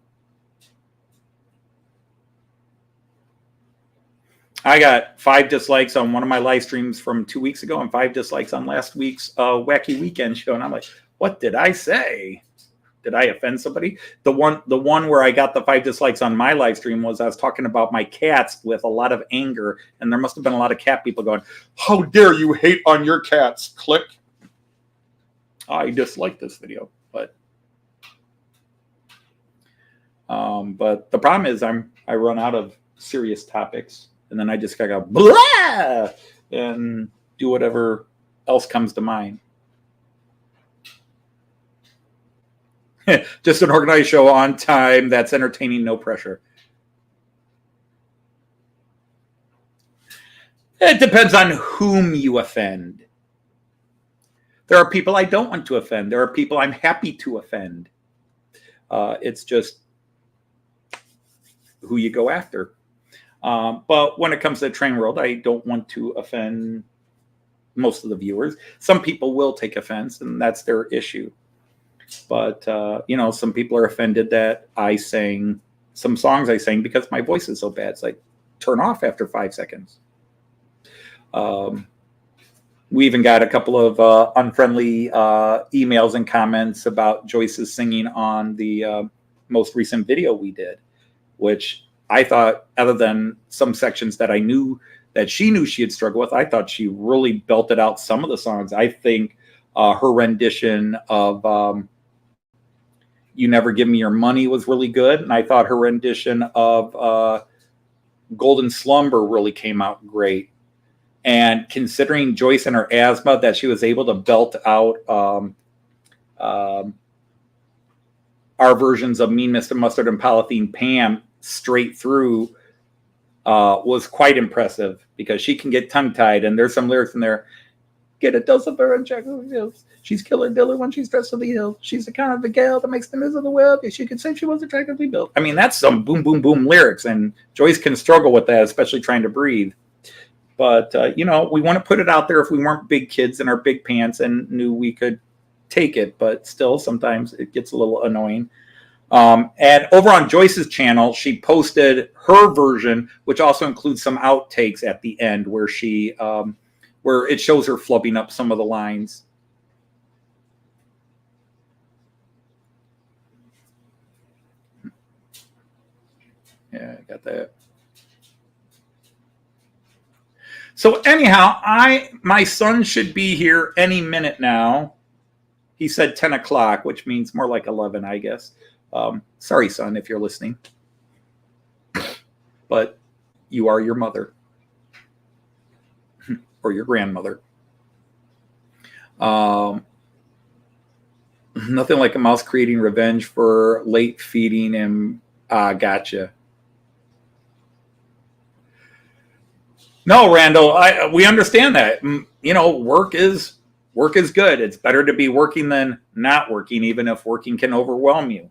I got 5 dislikes on one of my live streams from 2 weeks ago and 5 dislikes on last week's Wacky Weekend show. And I'm like, what did I say? Did I offend somebody? The one where I got the 5 dislikes on my live stream was I was talking about my cats with a lot of anger. And there must have been a lot of cat people going, how dare you hate on your cats? Click. I dislike this video, but the problem is I run out of serious topics. And then I just gotta go blah and do whatever else comes to mind. Just an organized show on time that's entertaining, no pressure. It depends on whom you offend. There are people I don't want to offend. There are people I'm happy to offend. It's just who you go after. But when it comes to the train world, I don't want to offend most of the viewers. Some people will take offense, and that's their issue. But, some people are offended that I sang some songs I sang because my voice is so bad. It's like, turn off after 5 seconds. We even got a couple of unfriendly emails and comments about Joyce's singing on the most recent video we did, which I thought, other than some sections that I knew that she knew she had struggled with, I thought she really belted out some of the songs. I think her rendition of You Never Give Me Your Money was really good. And I thought her rendition of Golden Slumber really came out great. And considering Joyce and her asthma, that she was able to belt out our versions of Mean Mr. Mustard and Polythene Pam straight through was quite impressive because she can get tongue-tied, and there's some lyrics in there. Get a dose of her and check who feels. She's killer diller when she's dressed to the hill. She's the kind of the gal that makes the news of the world. She could say she was attractively built. I mean, that's some boom, boom, boom lyrics, and Joyce can struggle with that, especially trying to breathe. But, we want to put it out there if we weren't big kids in our big pants and knew we could take it. But still, sometimes it gets a little annoying. And over on Joyce's channel, she posted her version, which also includes some outtakes at the end where she, where it shows her flubbing up some of the lines. Yeah, I got that. So anyhow, my son should be here any minute now. He said 10 o'clock, which means more like 11, I guess. Sorry, son, if you're listening. But you are your mother. Or your grandmother. Nothing like a mouse creating revenge for late feeding and gotcha. No, Randall, we understand that. You know, work is good. It's better to be working than not working, even if working can overwhelm you.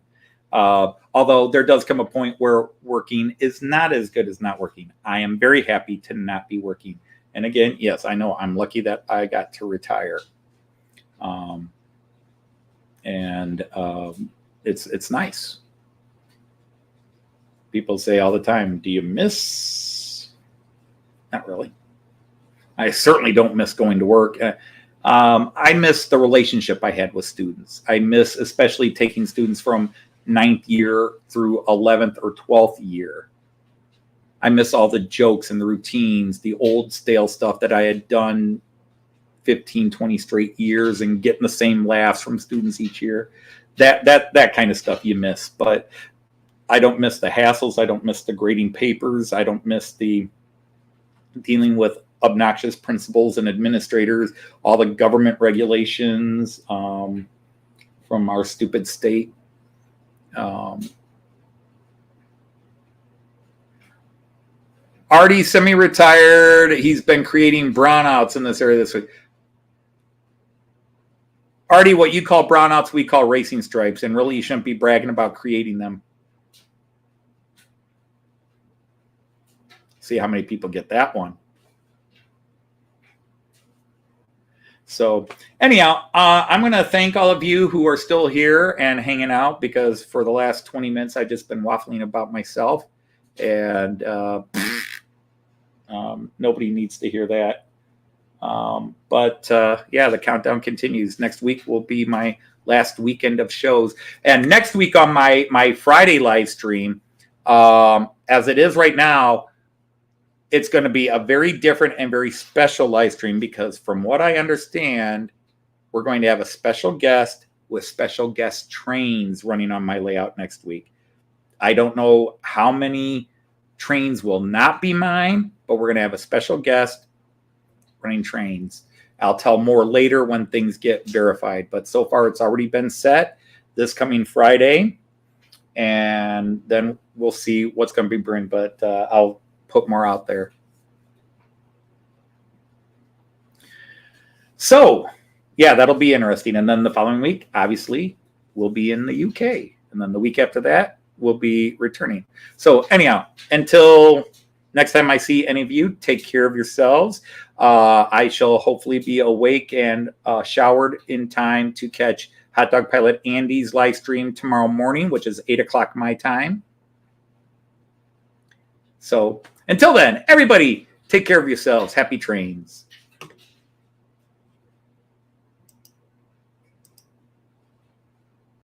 Although there does come a point where working is not as good as not working. I am very happy to not be working. And again, yes, I know I'm lucky that I got to retire. It's nice. People say all the time, do you miss? Not really. I certainly don't miss going to work. I miss the relationship I had with students. I miss especially taking students from 9th year through 11th or 12th year. I miss all the jokes and the routines, the old stale stuff that I had done 15, 20 straight years and getting the same laughs from students each year. That kind of stuff you miss. But I don't miss the hassles. I don't miss the grading papers. I don't miss the dealing with obnoxious principals and administrators, all the government regulations from our stupid state. Arty semi-retired. He's been creating brownouts in this area this week. Arty, what you call brownouts, we call racing stripes, and really you shouldn't be bragging about creating them. See how many people get that one. So anyhow, I'm going to thank all of you who are still here and hanging out, because for the last 20 minutes, I've just been waffling about myself, and nobody needs to hear that. But the countdown continues. Next week will be my last weekend of shows. And next week on my Friday live stream, as it is right now, it's going to be a very different and very special live stream, because from what I understand, we're going to have a special guest with special guest trains running on my layout next week. I don't know how many trains will not be mine, but we're going to have a special guest running trains. I'll tell more later when things get verified, but so far it's already been set this coming Friday, and then we'll see what's going to be brewing, but I'll put more out there. So, yeah, that'll be interesting. And then the following week, obviously, we'll be in the UK. And then the week after that, we'll be returning. So anyhow, until next time I see any of you, take care of yourselves. I shall hopefully be awake and showered in time to catch Hot Dog Pilot Andy's live stream tomorrow morning, which is 8 o'clock my time. So until then, everybody, take care of yourselves. Happy trains.